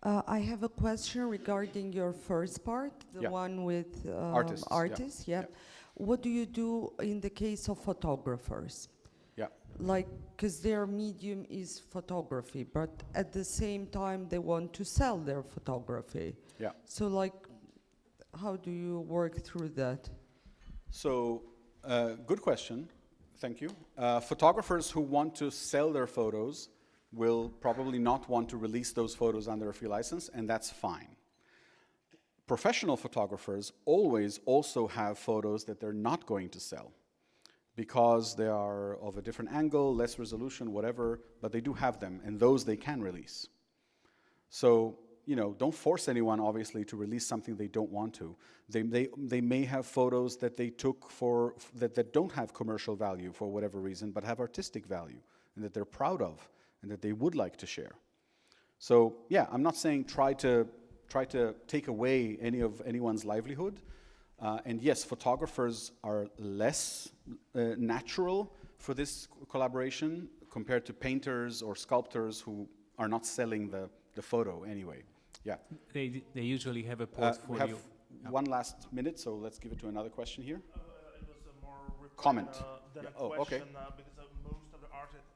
I have a question regarding your first part, the Yeah. one with Artists, yeah. artists. Yeah. Yeah. What do you do in the case of photographers? Yeah. Like, because their medium is photography, but at the same time they want to sell their photography. Yeah. So, like, how do you work through that? So, good question. Thank you. Photographers who want to sell their photos will probably not want to release those photos under a free license, and that's fine. Professional photographers always also have photos that they're not going to sell because they are of a different angle, less resolution, whatever, but they do have them, and those they can release. So, you know, don't force anyone, obviously, to release something they don't want to. They may have photos that they took for, that don't have commercial value for whatever reason, but have artistic value, and that they're proud of, and that they would like to share. So, yeah, I'm not saying try to take away anyone's livelihood. And yes, photographers are less natural for this collaboration compared to painters or sculptors who are not selling the photo anyway. Yeah. They usually have a We portfolio. have 1 last minute, so let's give it to another question here. It was a more reply Comment. than Yeah. a Oh, okay. question, because most of the artists,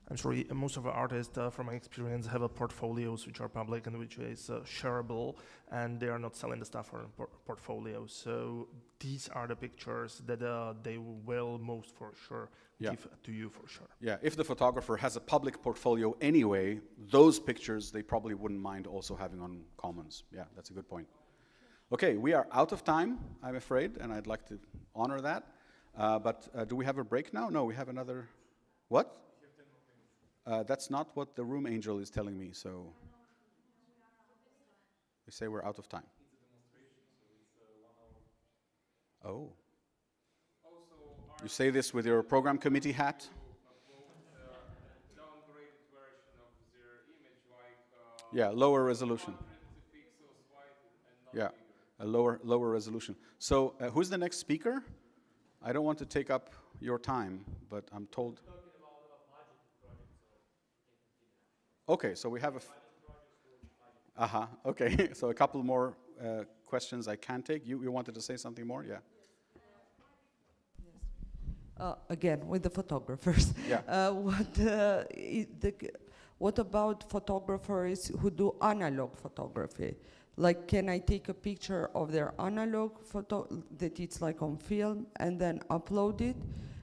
I'm sorry, most of the artists, from my experience, have a portfolios which are public and which is shareable, and they are not selling the stuff for a portfolio. So these are the pictures that they will most for sure give to you for sure. Yeah, if the photographer has a public portfolio anyway, those pictures they probably wouldn't mind also having on Commons. Yeah, that's a good point. Okay, we are out of time, I'm afraid, and I'd like to honor that. But do we have a break now? No, we have another. What? That's not what the room angel is telling me, so. They say we're out of time. Oh. You say this with your program committee hat? Yeah, lower resolution. Yeah, a lower resolution. So who's the next speaker? I don't want to take up your time, but I'm told. Okay, so we have okay, so a couple more questions I can take. You wanted to say something more? Yeah. Again, with the photographers. Yeah. What about photographers who do analog photography? Like, can I take a picture of their analog photo that it's like on film and then upload it?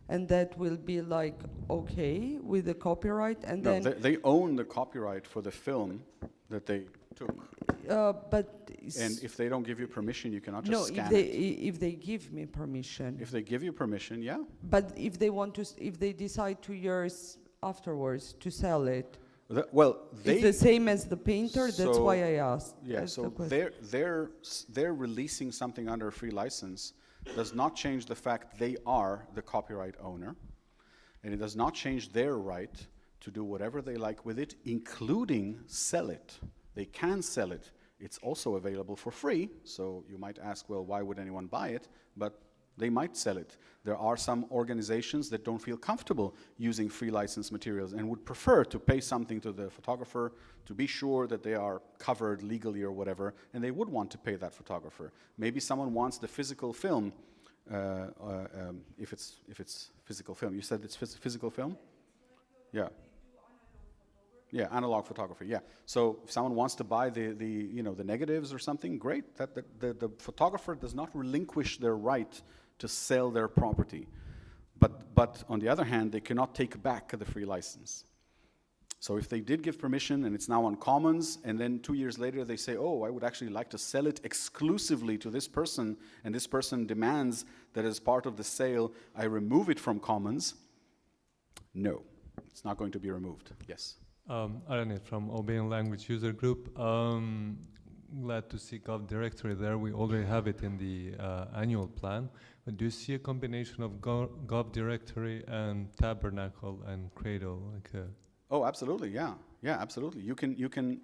And that will be like okay with the copyright, and No, then they own the copyright for the film that they took. And if they don't give you permission, you cannot just scan it. If they give me permission. If they give you permission, yeah. But if they want to, if they decide 2 years afterwards to sell it, it's the same as the painter. That's why I asked. Yeah, That's so the question. they're releasing something under a free license. Does not change the fact they are the copyright owner, and it does not change their right to do whatever they like with it, including sell it. They can sell it. It's also available for free, so you might ask, well, why would anyone buy it? But they might sell it. There are some organizations that don't feel comfortable using free license materials and would prefer to pay something to the photographer to be sure that they are covered legally or whatever, and they would want to pay that photographer. Maybe someone wants the physical film, if it's physical film. You said it's physical film? Yeah. Yeah, analog photography. Yeah. So if someone wants to buy the negatives or something, great. The photographer does not relinquish their right to sell their property, but on the other hand, they cannot take back the free license. So if they did give permission and it's now on Commons, and then 2 years later they say, oh, I would actually like to sell it exclusively to this person, and this person demands that as part of the sale I remove it from Commons, no, it's not going to be removed. Yes. Aranit from Albanian Language User Group. Glad to see Gov Directory there. We already have it in the annual plan. But do you see a combination of Gov Directory and Tabernacle and Cradle? Oh, absolutely, yeah. Yeah, absolutely. You can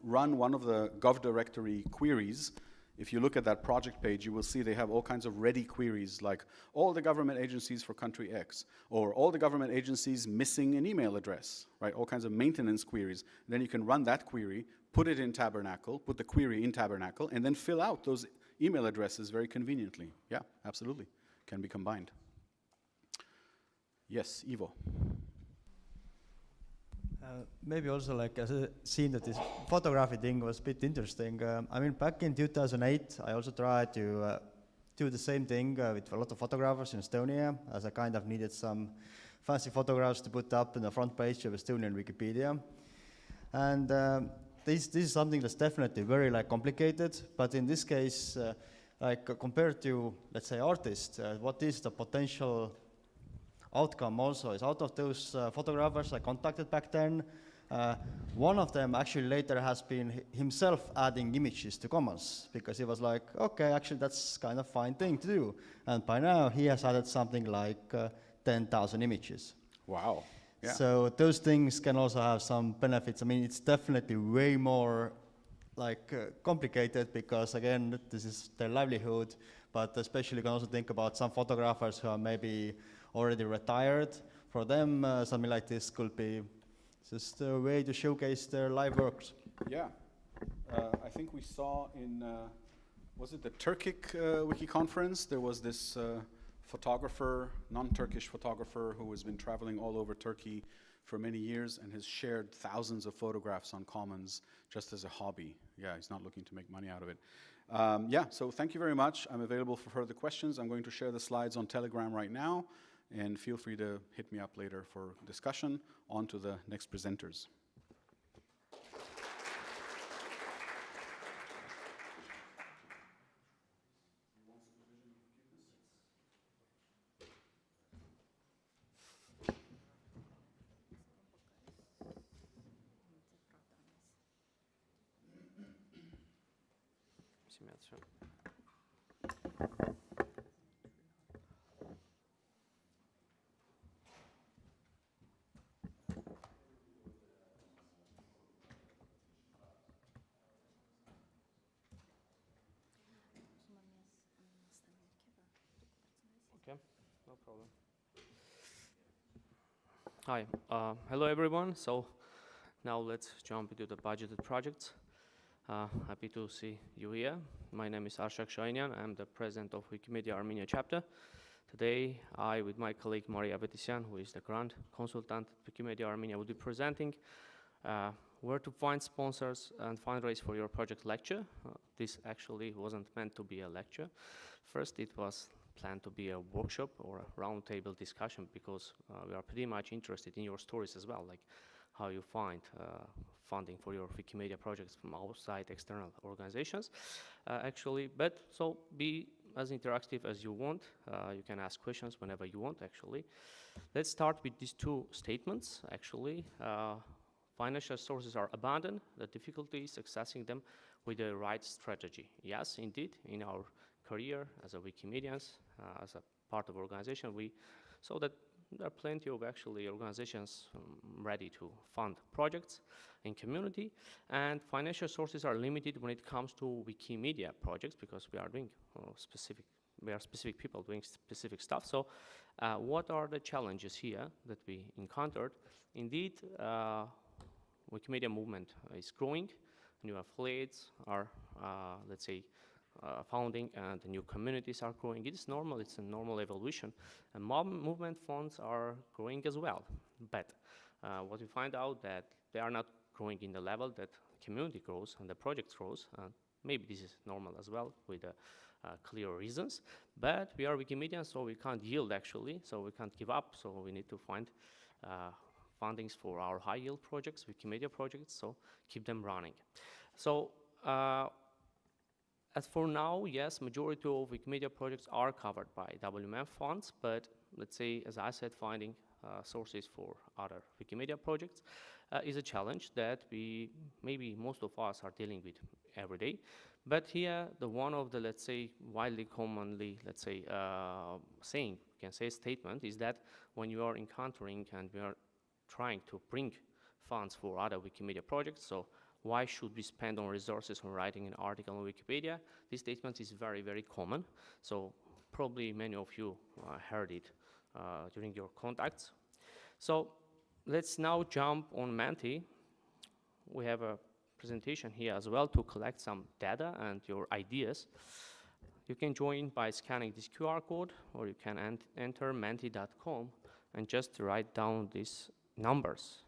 run one of the Gov directory queries. If you look at that project page, you will see they have all kinds of ready queries, like all the government agencies for country X, or all the government agencies missing an email address, right? All kinds of maintenance queries. And then you can run that query, put it in Tabernacle, put the query in Tabernacle, and then fill out those email addresses very conveniently. Yeah, absolutely. Can be combined. Yes, Ivo. Maybe also like as a scene that this photography thing was a bit interesting. I mean, back in 2008, I also tried to do the same thing with a lot of photographers in Estonia, as I kind of needed some fancy photographs to put up in the front page of Estonian Wikipedia. And this is something that's definitely very like complicated, but in this case, like compared to, let's say, artists, what is the potential outcome also is out of those photographers I contacted back then, one of them actually later has been himself adding images to Commons because he was like, okay, actually that's kind of fine thing to do. And by now he has added something like 10,000 images. Wow. Yeah. So those things can also have some benefits. I mean, it's definitely way more like complicated because again, this is their livelihood, but especially you can also think about some photographers who are maybe already retired. For them, something like this could be just a way to showcase their live works. Yeah. I think we saw in, was it the Turkic Wiki conference? There was this photographer, non-Turkish photographer who has been traveling all over Turkey for many years and has shared thousands of photographs on Commons just as a hobby. Yeah, he's not looking to make money out of it. Yeah, so thank you very much. I'm available for further questions. I'm going to share the slides on Telegram right now, and feel free to hit me up later for discussion. On to the next presenters. Okay, no problem. Hi, hello everyone. So now let's jump into the budgeted projects. Happy to see you here. My name is Arshak Shainian. I'm the president of Wikimedia Armenia chapter. Today, I, with my colleague Maria Betisyan, who is the grant consultant at Wikimedia Armenia, will be presenting where to find sponsors and fundraise for your project lecture. This actually wasn't meant to be a lecture. First, it was planned to be a workshop or a roundtable discussion because we are pretty much interested in your stories as well, like how you find funding for your Wikimedia projects from outside external organizations. Actually, but so be as interactive as you want. You can ask questions whenever you want, actually. Let's start with these two statements, actually. Financial sources are abundant. The difficulty is accessing them with the right strategy. Yes, indeed, in our career as a Wikimedians, as a part of organization, we saw that there are plenty of actually organizations ready to fund projects in community, and financial sources are limited when it comes to Wikimedia projects because we are doing specific people doing specific stuff. So what are the challenges here that we encountered? Indeed, Wikimedia movement is growing. New affiliates are, let's say, founding, and the new communities are growing. It is normal, it's a normal evolution. And movement funds are growing as well. But what we find out that they are not growing in the level that community grows and the project grows. Maybe this is normal as well with clear reasons. But we are Wikimedians, so we can't yield actually, so we can't give up. So we need to find fundings for our high yield projects, Wikimedia projects, so keep them running. So as for now, yes, majority of Wikimedia projects are covered by WMF funds, but let's say, as I said, finding sources for other Wikimedia projects is a challenge that maybe most of us are dealing with every day. But here, one of the, let's say, widely commonly, let's say, saying, you can say statement, is that when you are encountering and we are trying to bring funds for other Wikimedia projects. So why should we spend on resources on writing an article on Wikipedia? This statement is very, very common. So probably many of you heard it during your contacts. So let's now jump on Menti. We have a presentation here as well to collect some data and your ideas. You can join by scanning this QR code, or you can enter menti.com and just write down these numbers.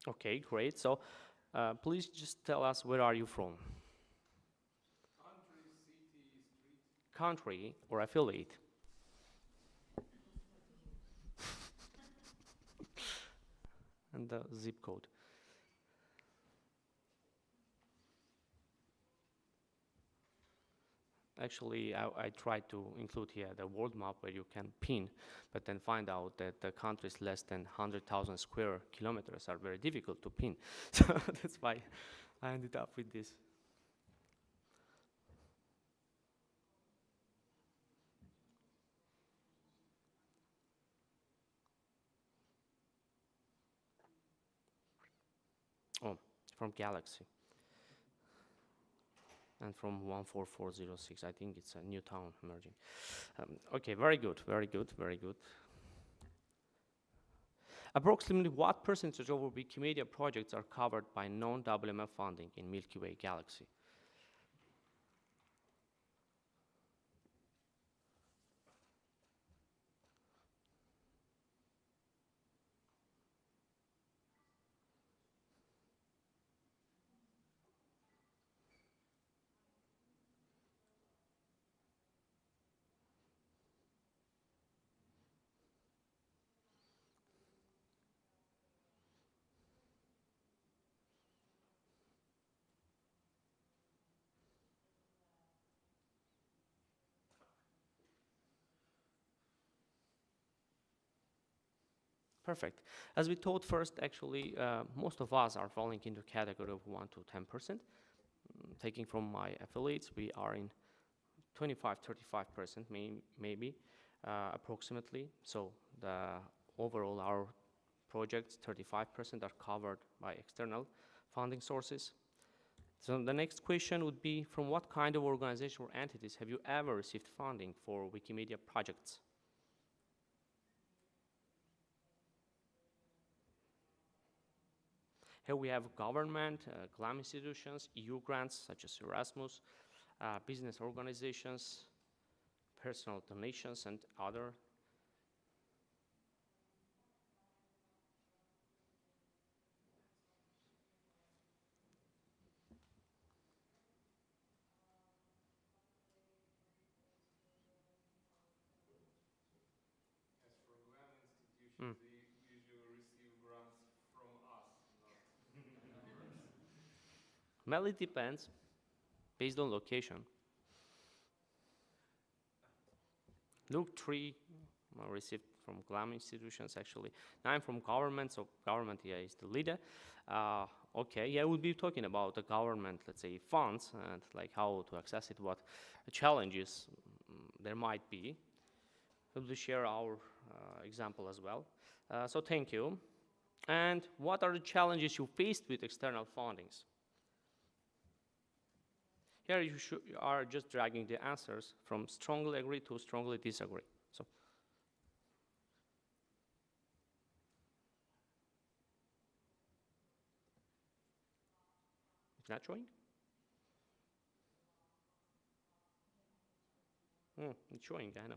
Okay, great. So please just tell us, where are you from? Country, city, street. Country or affiliate? And the zip code. Actually, I tried to include here the world map where you can pin, but then find out that the countries less than 100,000 square kilometers are very difficult to pin. So that's why I ended up with this. Oh, from Galaxy. And from 14406, I think it's a new town emerging. Okay, very good, very good, very good. Approximately what percentage of Wikimedia projects are covered by non-WMF funding in Milky Way galaxy? Perfect. As we thought first, actually, most of us are falling into category of 1 to 10%. Taking from my affiliates, we are in 25-35%, maybe, approximately. So the overall, our projects, 35% are covered by external funding sources. So the next question would be, from what kind of organization or entities have you ever received funding for Wikimedia projects? Here we have government, GLAM institutions, EU grants such as Erasmus, business organizations, personal donations, and other. As for GLAM institutions, they usually receive grants from us, not members. Well, it depends, based on location. Look, 3 received from GLAM institutions, actually. Now I'm from government, so government here is the leader. Okay, yeah, we'll be talking about the government, let's say, funds, and like how to access it, what challenges there might be. We'll share our example as well. So thank you. And what are the challenges you faced with external fundings? Here you are just dragging the answers from strongly agree to strongly disagree. So it's not showing? It's showing, I know.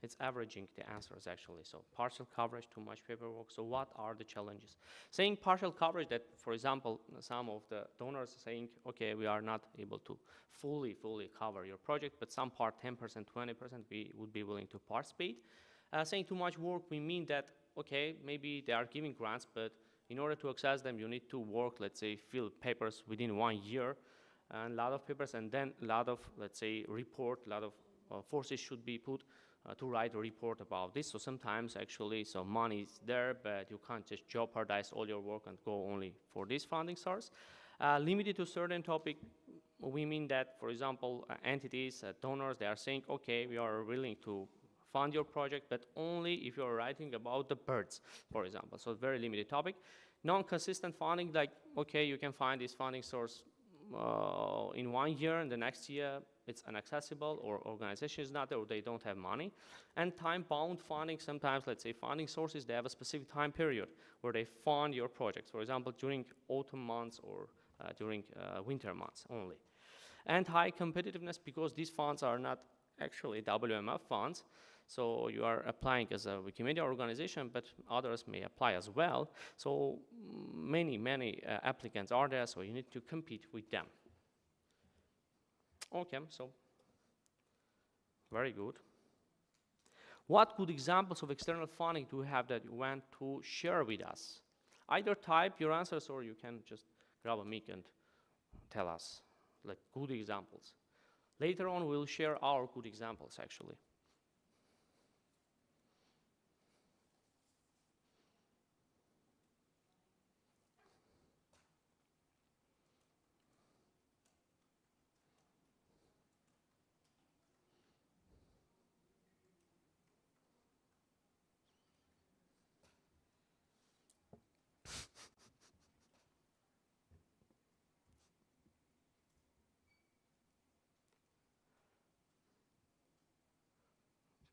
It's averaging the answers actually. So partial coverage, too much paperwork. So what are the challenges? Saying partial coverage, that for example, some of the donors are saying, okay, we are not able to fully cover your project, but some part, 10%, 20%, we would be willing to participate. Saying too much work, we mean that okay, maybe they are giving grants, but in order to access them, you need to work, let's say, fill papers within 1 year, and a lot of papers, and then a lot of, let's say, report, a lot of forces should be put to write a report about this. So sometimes actually, so money is there, but you can't just jeopardize all your work and go only for this funding source. Limited to certain topic, we mean that, for example, entities, donors, they are saying, okay, we are willing to fund your project, but only if you're writing about the birds, for example. So very limited topic. Non-consistent funding, like, okay, you can find this funding source in 1 year, and the next year it's inaccessible, or organization is not there, or they don't have money. And time-bound funding, sometimes, let's say, funding sources, they have a specific time period where they fund your projects, for example, during autumn months or during winter months only. And high competitiveness, because these funds are not actually WMF funds, so you are applying as a Wikimedia organization, but others may apply as well. So many applicants are there, so you need to compete with them. Okay, so very good. What good examples of external funding do you have that you want to share with us? Either type your answers, or you can just grab a mic and tell us, like, good examples. Later on, we'll share our good examples, actually.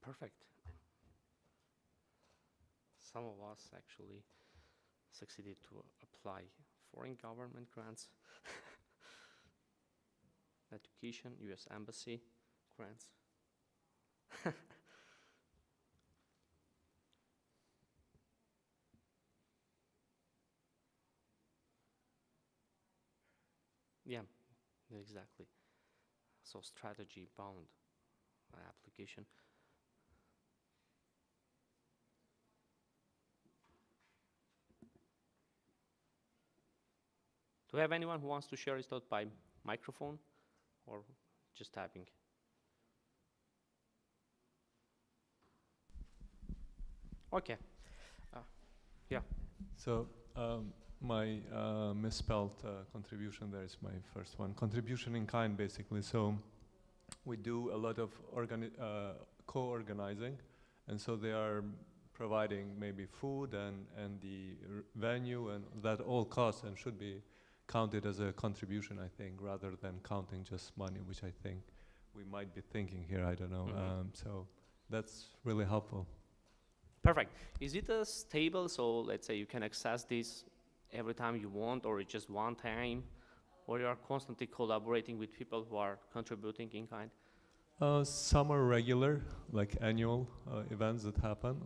Perfect. Some of us actually succeeded to apply foreign government grants, education, US Embassy grants. Yeah, exactly. So strategy bound application. Do we have anyone who wants to share his thought by microphone or just typing? Okay. Yeah. So my misspelled contribution there is my first one. Contribution in kind, basically. So we do a lot of co-organizing, and so they are providing maybe food and the venue, and that all costs and should be counted as a contribution, I think, rather than counting just money, which I think we might be thinking here, I don't know. So that's really helpful. Perfect. Is it a stable, so let's say you can access this every time you want, or it's just one time, or you are constantly collaborating with people who are contributing in kind? Some are regular, like annual events that happen,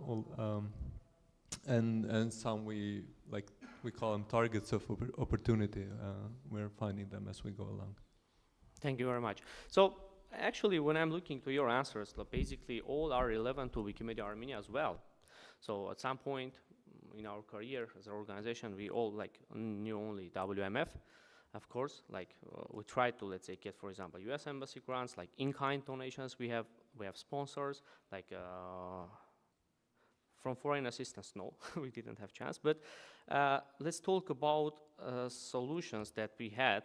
and some we call them targets of opportunity. We're finding them as we go along. Thank you very much. So actually, when I'm looking to your answers, basically all are relevant to Wikimedia Armenia as well. So at some point in our career as an organization, we all knew only WMF. Of course, we try to, let's say, get, for example, US Embassy grants, like in-kind donations. We have sponsors, from foreign assistance, no, we didn't have chance. But let's talk about solutions that we had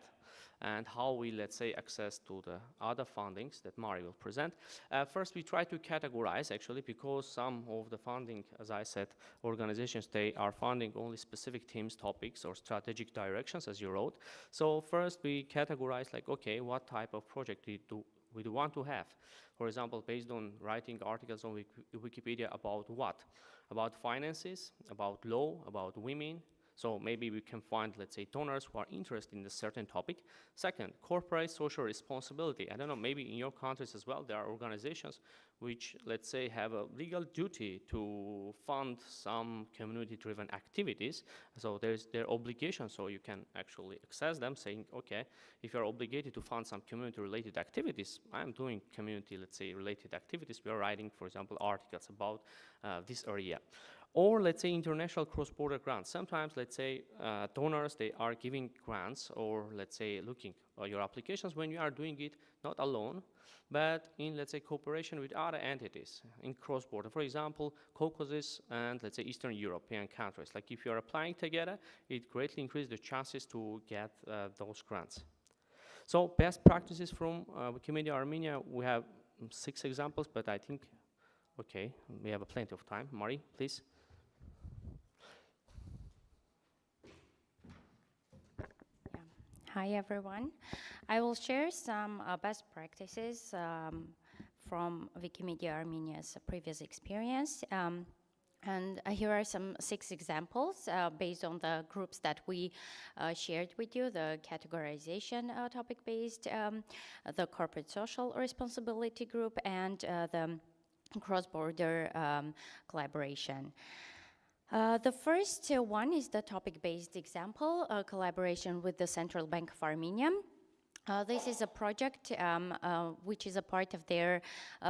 and how we, let's say, access to the other fundings that Mari will present. First, we try to categorize, actually, because some of the funding, as I said, organizations, they are funding only specific themes, topics, or strategic directions, as you wrote. So first, we categorize, okay, what type of project we do want to have. For example, based on writing articles on Wikipedia about what? About finances, about law, about women. So maybe we can find, let's say, donors who are interested in a certain topic. Second, corporate social responsibility. I don't know, maybe in your countries as well, there are organizations which, let's say, have a legal duty to fund some community-driven activities. So there's their obligation, so you can actually access them saying, okay, if you're obligated to fund some community-related activities, I'm doing community, let's say, related activities. We are writing, for example, articles about this area. Or let's say international cross-border grants. Sometimes, let's say, donors, they are giving grants or let's say looking at your applications when you are doing it not alone, but in, let's say, cooperation with other entities in cross-border. For example, Caucasus and, let's say, Eastern European countries. Like if you are applying together, it greatly increases the chances to get those grants. So best practices from Wikimedia Armenia, we have 6 examples, but I think, okay, we have plenty of time. Mari, please. Hi everyone. I will share some best practices from Wikimedia Armenia's previous experience. And here are some 6 examples based on the groups that we shared with you, the categorization topic-based, the corporate social responsibility group, and the cross-border collaboration. The first one is the topic-based example, collaboration with the Central Bank of Armenia. This is a project which is a part of their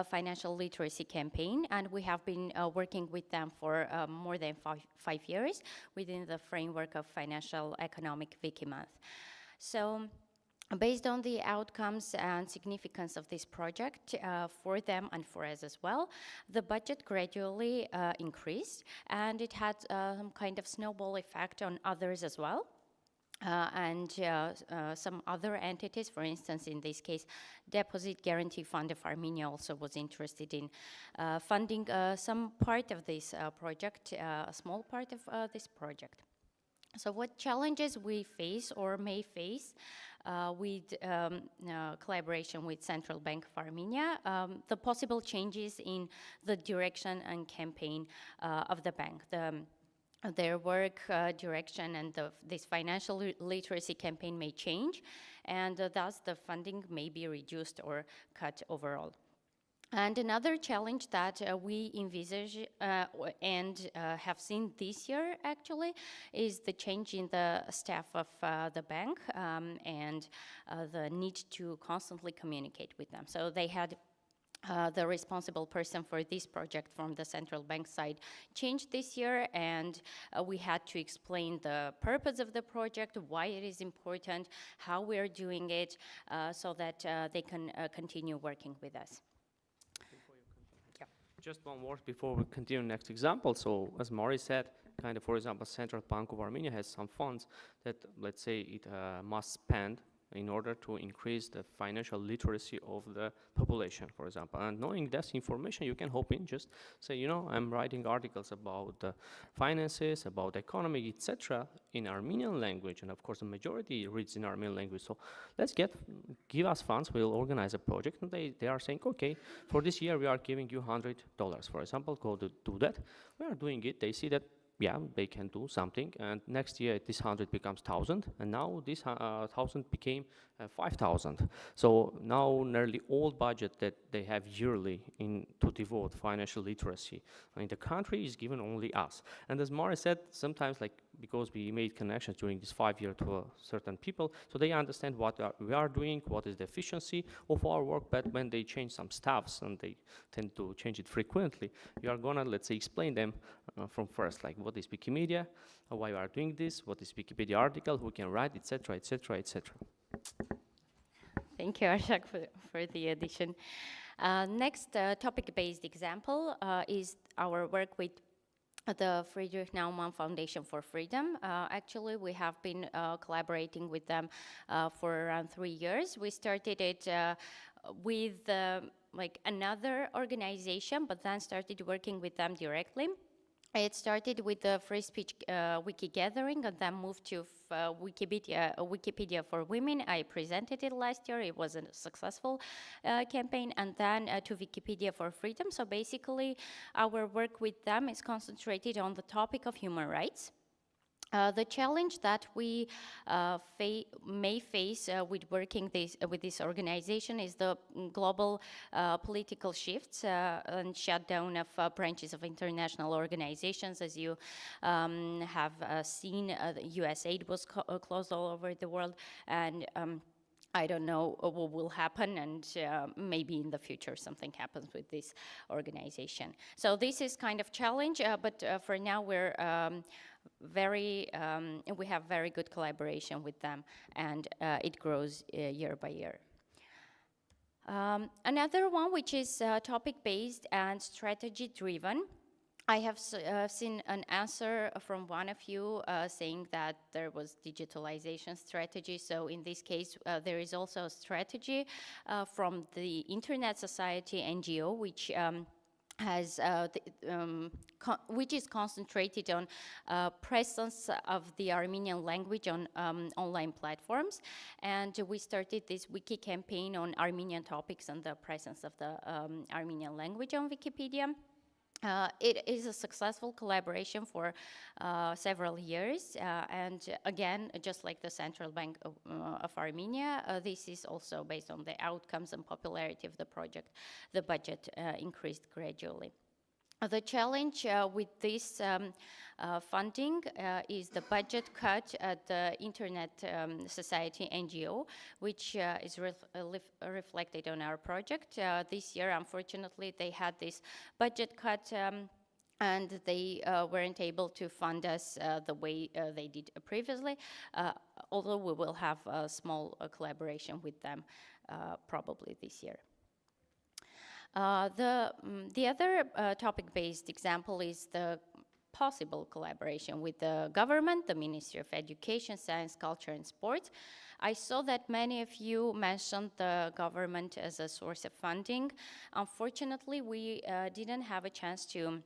financial literacy campaign, and we have been working with them for more than 5 years within the framework of Financial Economic Wikimonth. So, based on the outcomes and significance of this project for them and for us as well, the budget gradually increased, and it had some kind of snowball effect on others as well. And some other entities, for instance, in this case, Deposit Guarantee Fund of Armenia also was interested in funding some part of this project, a small part of this project. So what challenges we face or may face with collaboration with Central Bank of Armenia, the possible changes in the direction and campaign of the bank. Their work direction and this financial literacy campaign may change, and thus the funding may be reduced or cut overall. And another challenge that we envisage and have seen this year actually is the change in the staff of the bank and the need to constantly communicate with them. So they had the responsible person for this project from the central bank side changed this year, and we had to explain the purpose of the project, why it is important, how we are doing it, so that they can continue working with us. Just one word before we continue next example. So as Mari said, kind of, for example, Central Bank of Armenia has some funds that, let's say, it must spend in order to increase the financial literacy of the population, for example. And knowing this information, you can hop in, just say, you know, I'm writing articles about the finances, about the economy, etc. in Armenian language, and of course the majority reads in Armenian language. So let's give us funds, we'll organize a project, and they are saying, okay, for this year we are giving you $100, for example, go to do that. We are doing it, they see that yeah, they can do something, and next year this 100 becomes 1,000, and now this 1,000 became 5,000. So now nearly all budget that they have yearly to devote financial literacy in the country is given only us. And as Mari said, sometimes like because we made connections during this 5 year to certain people, so they understand what we are doing, what is the efficiency of our work, but when they change some stuffs, and they tend to change it frequently, you are gonna, let's say, explain them from first, like what is Wikimedia, why you are doing this, what is Wikipedia article, who can write, etc., etc., etc. Thank you, Arshak, for the addition. Next topic-based example is our work with the Friedrich Naumann Foundation for Freedom. Actually, we have been collaborating with them for around 3 years. We started it with like another organization, but then started working with them directly. It started with the free speech wiki gathering, and then moved to Wikipedia for Women. I presented it last year. It was a successful campaign. And then to Wikipedia for Freedom. So basically, our work with them is concentrated on the topic of human rights. The challenge that we may face with working with this organization is the global political shifts and shutdown of branches of international organizations. As you have seen, USAID was closed all over the world, and I don't know what will happen, and maybe in the future something happens with this organization. So this is kind of challenge, but for now we're we have very good collaboration with them, and it grows year by year. Another one, which is topic-based and strategy-driven. I have seen an answer from one of you saying that there was digitalization strategy. So in this case, there is also a strategy from the Internet Society NGO, which has which is concentrated on presence of the Armenian language on online platforms, and we started this wiki campaign on Armenian topics and the presence of the Armenian language on Wikipedia. It is a successful collaboration for several years, and again, just like the Central Bank of Armenia, this is also based on the outcomes and popularity of the project. The budget increased gradually. The challenge with this funding is the budget cut at the Internet Society NGO, which is reflected on our project. This year, unfortunately, they had this budget cut and they weren't able to fund us the way they did previously, although we will have a small collaboration with them probably this year. The other topic-based example is the possible collaboration with the government, the Ministry of Education, Science, Culture and Sports. I saw that many of you mentioned the government as a source of funding. Unfortunately, we didn't have a chance to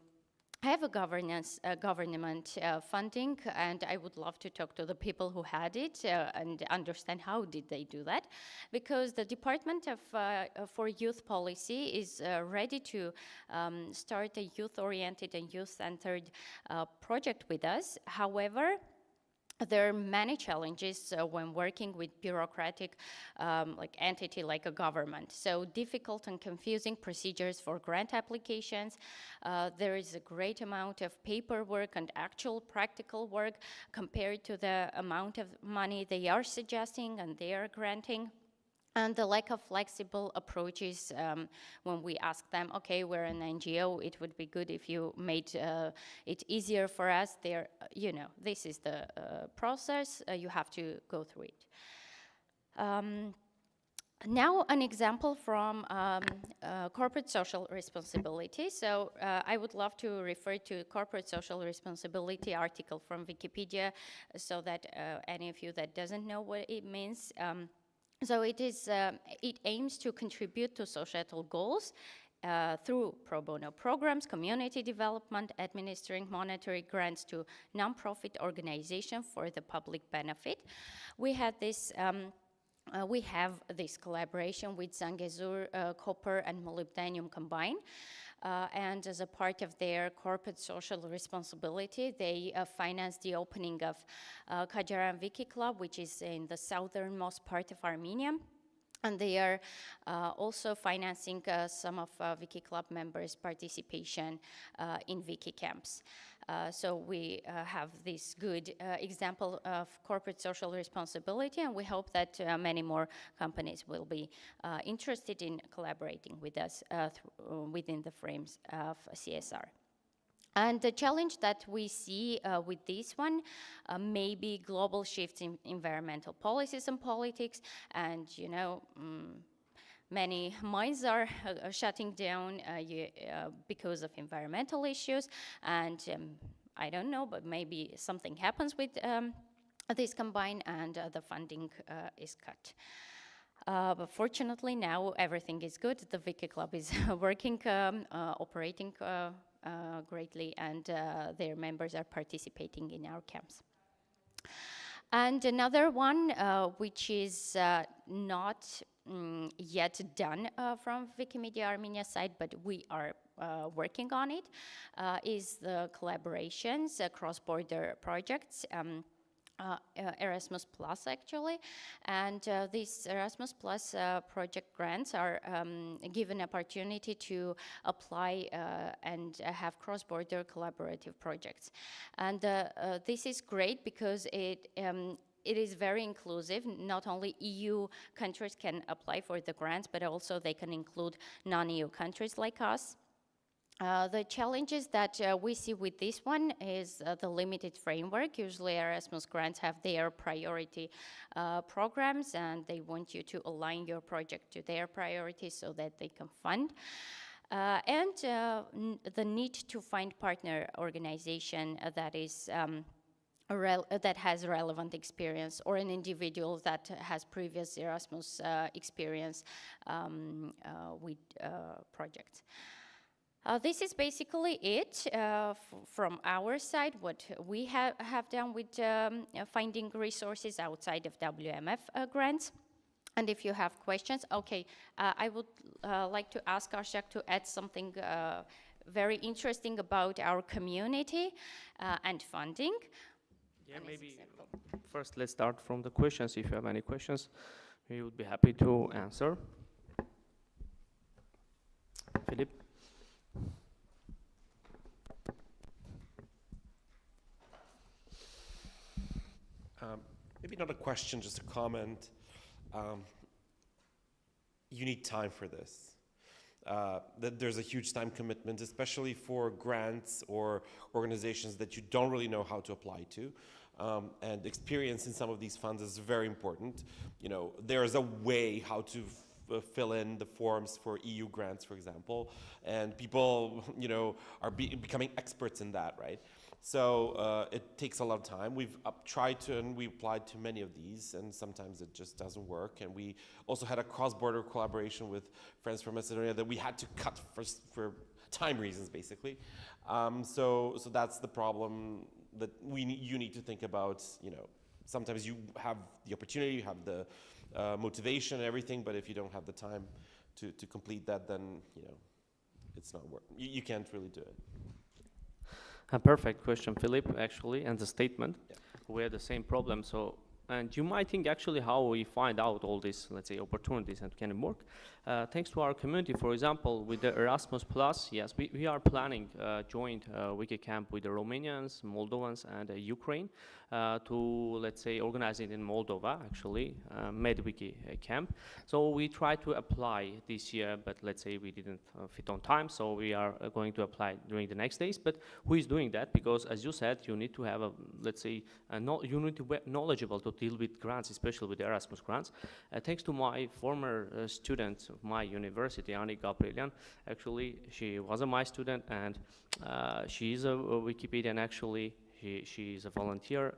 have a government funding, and I would love to talk to the people who had it and understand how did they do that, because the Department of for Youth Policy is ready to start a youth-oriented and youth-centered project with us. However, there are many challenges when working with bureaucratic entity like a government. So difficult and confusing procedures for grant applications. There is a great amount of paperwork and actual practical work compared to the amount of money they are suggesting and they are granting. And the lack of flexible approaches when we ask them, okay, we're an NGO, it would be good if you made it easier for us. This is the process, you have to go through it. Now an example from corporate social responsibility. So I would love to refer to corporate social responsibility article from Wikipedia so that any of you that doesn't know what it means, so it aims to contribute to societal goals through pro bono programs, community development, administering monetary grants to non-profit organizations for the public benefit. We have this collaboration with Zangezur copper and molybdenum combined. And as a part of their corporate social responsibility, they financed the opening of Kajaran Wiki Club, which is in the southernmost part of Armenia. And they are also financing some of Wiki Club members' participation in Wiki camps. So we have this good example of corporate social responsibility, and we hope that many more companies will be interested in collaborating with us within the frames of CSR. And the challenge that we see with this one may be global shifts in environmental policies and politics, and many mines are shutting down because of environmental issues, and I don't know, but maybe something happens with this combine and the funding is cut. But fortunately now everything is good. The Wiki Club is working, operating greatly, and their members are participating in our camps. And another one, which is not yet done from Wikimedia Armenia side, but we are working on it, is the collaborations, cross-border projects. Erasmus Plus actually, and these Erasmus Plus project grants are given opportunity to apply and have cross-border collaborative projects, and this is great because it it is very inclusive. Not only EU countries can apply for the grants, but also they can include non-EU countries like us. The challenges that we see with this one is the limited framework. Usually Erasmus grants have their priority programs, and they want you to align your project to their priorities so that they can fund. And the need to find partner organization that is that has relevant experience, or an individual that has previous Erasmus experience with projects. This is basically it from our side, what we have done with finding resources outside of WMF grants. And if you have questions, okay, I would like to ask Arshak to add something very interesting about our community and funding. Yeah, maybe first let's start from the questions. If you have any questions, we would be happy to answer. Philip? Maybe not a question, just a comment. You need time for this. That there's a huge time commitment, especially for grants or organizations that you don't really know how to apply to. And experience in some of these funds is very important. You know, there's a way how to fill in the forms for EU grants, for example, and people, you know, are becoming experts in that, right? So it takes a lot of time. We've tried to, and we applied to many of these, and sometimes it just doesn't work. And we also had a cross-border collaboration with friends from Macedonia that we had to cut for time reasons, basically. So that's the problem that you need to think about. You know, sometimes you have the opportunity, you have the motivation and everything, but if you don't have the time to complete that, then, you know, it's not work. You can't really do it. A perfect question, Philip, actually, and the statement. Yeah. We had the same problem. So, and you might think actually how we find out all these, let's say, opportunities and can it work? Thanks to our community, for example, with the Erasmus Plus, yes, we are planning joint Wikicamp with the Romanians, Moldovans, and Ukraine to, let's say, organize it in Moldova, actually, MedWiki camp. So we tried to apply this year, but let's say we didn't fit on time, so we are going to apply during the next days. But who is doing that? Because as you said, you need to have a, let's say, you need to be knowledgeable to deal with grants, especially with the Erasmus grants. Thanks to my former student of my university, Ani Gabrielian, actually, she was my student, and she is a Wikipedian, actually. She is a volunteer,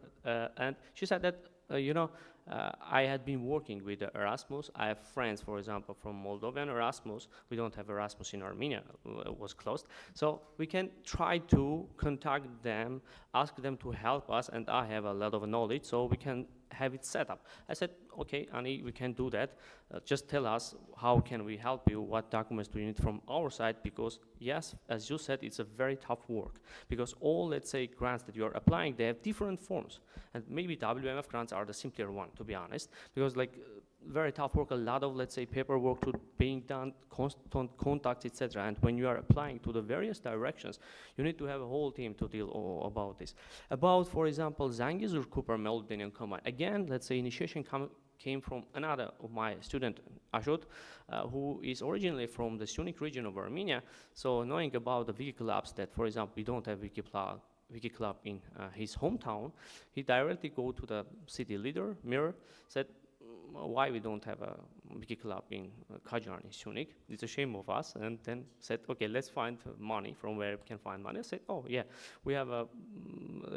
and she said that, you know, I had been working with Erasmus. I have friends, for example, from Moldovan Erasmus. We don't have Erasmus in Armenia, it was closed. So we can try to contact them, ask them to help us, and I have a lot of knowledge, so we can have it set up. I said, okay, Annie, we can do that. Just tell us how can we help you, what documents do you need from our side, because yes, as you said, it's a very tough work, because all, let's say, grants that you are applying, they have different forms, and maybe WMF grants are the simpler one, to be honest, because like very tough work, a lot of, let's say, paperwork to being done, constant contacts, etc. And when you are applying to the various directions, you need to have a whole team to deal about this. About, for example, Zangezur Cooper Melodinian Combine. Again, let's say initiation came from another of my student, Ashot, who is originally from the Sunnik region of Armenia. So knowing about the Wiki clubs that, for example, we don't have Wiki club in his hometown, he directly go to the city leader, Mir, said, why we don't have a Wiki club in Kajar in Sunnik? It's a shame of us. And then said, okay, let's find money from where we can find money. I said, oh yeah, we have a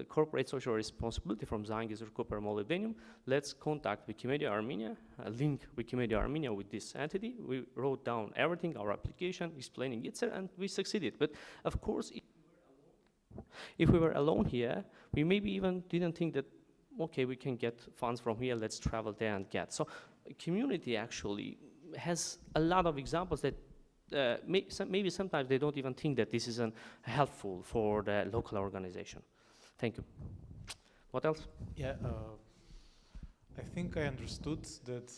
corporate social responsibility from Zangezur Cooper Molybdenum. Let's contact Wikimedia Armenia, link Wikimedia Armenia with this entity. We wrote down everything, our application, explaining it, and we succeeded. But of course, if we were alone here, we maybe even didn't think that, okay, we can get funds from here, let's travel there and get. So community actually has a lot of examples that maybe sometimes they don't even think that this is helpful for the local organization. Thank you. What else? Yeah, I think I understood that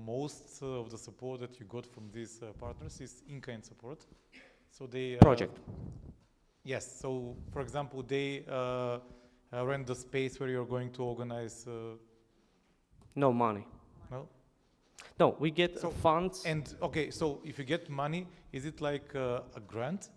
most of the support that you got from these partners is in-kind support. So they project. Yes. So, for example, they rent the space where you're going to organize No money. No? No, we get So, funds. And okay, so if you get money, is it like a grant,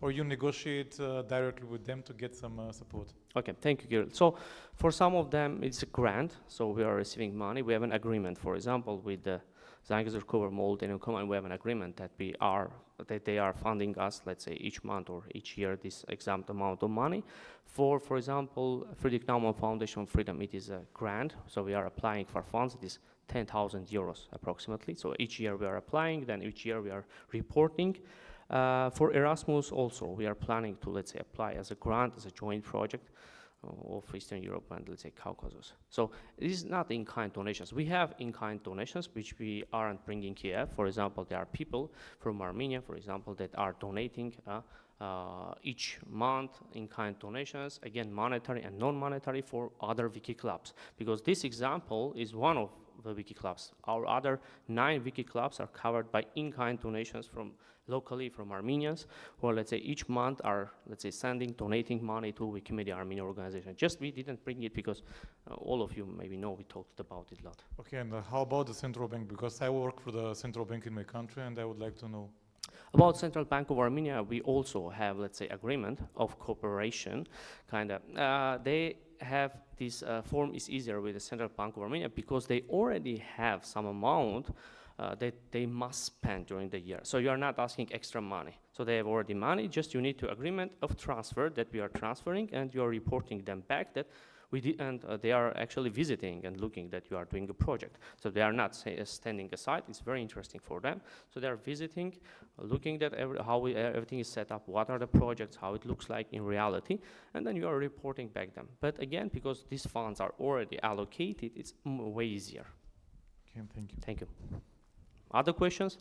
or you negotiate directly with them to get some support? Okay, thank you, Kirill. So for some of them, it's a grant, so we are receiving money. We have an agreement, for example, with the Zangezur Mold and we have an agreement that they are funding us, let's say, each month or each year, this exact amount of money. For example, Friedrich Naumann Foundation Freedom, it is a grant, so we are applying for funds. It is 10,000 euros approximately. So each year we are applying, then each year we are reporting. For Erasmus also, we are planning to, let's say, apply as a grant, as a joint project of Eastern Europe and, let's say, Caucasus. So this is not in-kind donations. We have in-kind donations, which we aren't bringing here. For example, there are people from Armenia, for example, that are donating each month in-kind donations, again, monetary and non-monetary for other wiki clubs. Because this example is one of the wiki clubs. Our other 9 wiki clubs are covered by in-kind donations from locally from Armenians, who are, let's say, each month are, let's say, donating money to Wikimedia Armenia organization. Just we didn't bring it because all of you maybe know we talked about it a lot. Okay, and how about the central bank? Because I work for the central bank in my country, and I would like to know. About Central Bank of Armenia, we also have, let's say, agreement of cooperation, kind of. They have this form is easier with the Central Bank of Armenia because they already have some amount that they must spend during the year. So you are not asking extra money. So they have already money, just you need to agreement of transfer that we are transferring and you are reporting them back that we did, and they are actually visiting and looking that you are doing a project. So they are not standing aside, it's very interesting for them. So they are visiting, looking at how everything is set up, what are the projects, how it looks like in reality, and then you are reporting back them. But again, because these funds are already allocated, it's way easier. Okay, thank you. Thank you. Other questions?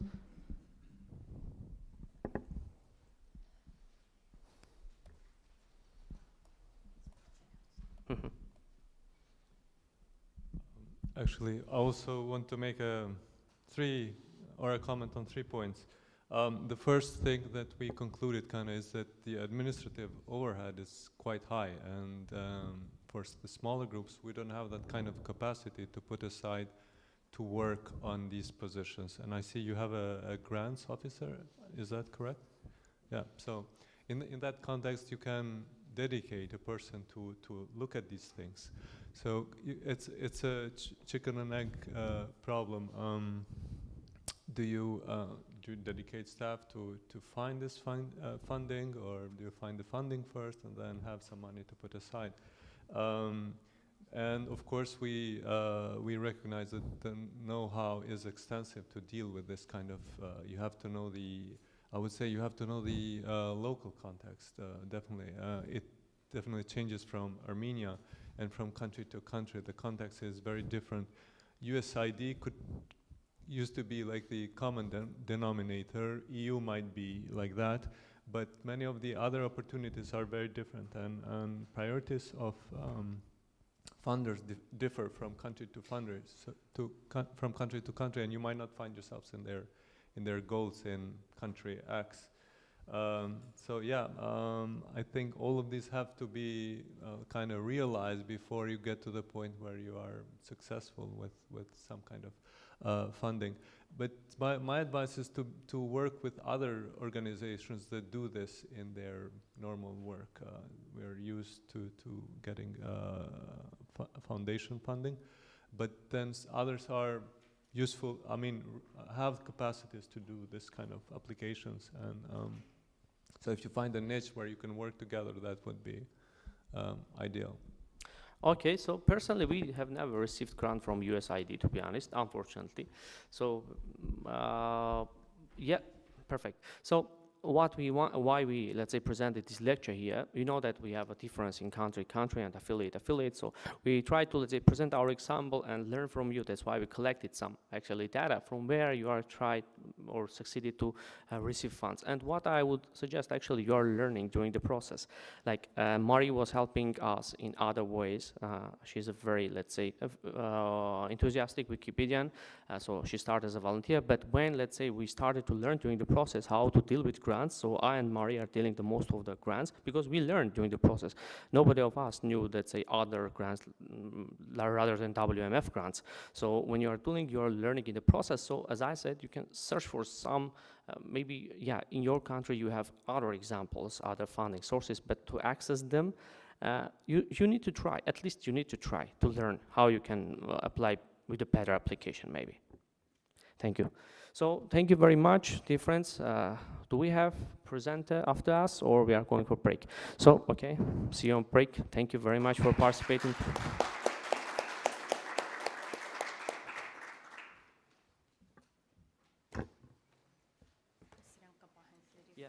Actually, I also want to make a comment on 3 points. The first thing that we concluded kind of is that the administrative overhead is quite high, and for the smaller groups, we don't have that kind of capacity to put aside to work on these positions. And I see you have a grants officer, is that correct? Yeah, so in that context, you can dedicate a person to look at these things. So it's a chicken and egg problem. Do you dedicate staff to find this funding, or do you find the funding first and then have some money to put aside? And of course, we recognize that the know-how is extensive to deal with this kind of. You have to know I would say you have to know the local context. Definitely, it definitely changes from Armenia and from country to country. The context is very different. USID used to be like the common denominator. EU might be like that, but many of the other opportunities are very different, and priorities of funders differ from country to funders, from country to country, and you might not find yourselves in their goals in country X. So yeah, I think all of these have to be kind of realized before you get to the point where you are successful with some kind of funding. But my advice is to work with other organizations that do this in their normal work. We're used to getting foundation funding, but then others are useful, have capacities to do this kind of applications. And so if you find a niche where you can work together, that would be ideal. Okay, so personally, we have never received grant from USID, to be honest, unfortunately. So, yeah, perfect. So what we want, why we, let's say, presented this lecture here, you know that we have a difference in country and affiliate. So we try to, let's say, present our example and learn from you. That's why we collected some actually data from where you are tried or succeeded to receive funds. And what I would suggest, actually, you are learning during the process. Like Mari was helping us in other ways. She's a very, let's say, enthusiastic Wikipedian. So she started as a volunteer. But when, let's say, we started to learn during the process how to deal with grants, grants. So I and Marie are dealing the most of the grants because we learned during the process. Nobody of us knew that say other grants rather than WMF grants. So when you are doing, you are learning in the process. So as I said, you can search for some, maybe, yeah, in your country you have other examples, other funding sources, but to access them, you need to try, at least you need to try to learn how you can apply with a better application maybe. Thank you. So thank you very much, dear friends. Do we have presenter after us or we are going for break? So, okay, see you on break. Thank you very much for participating. Yeah,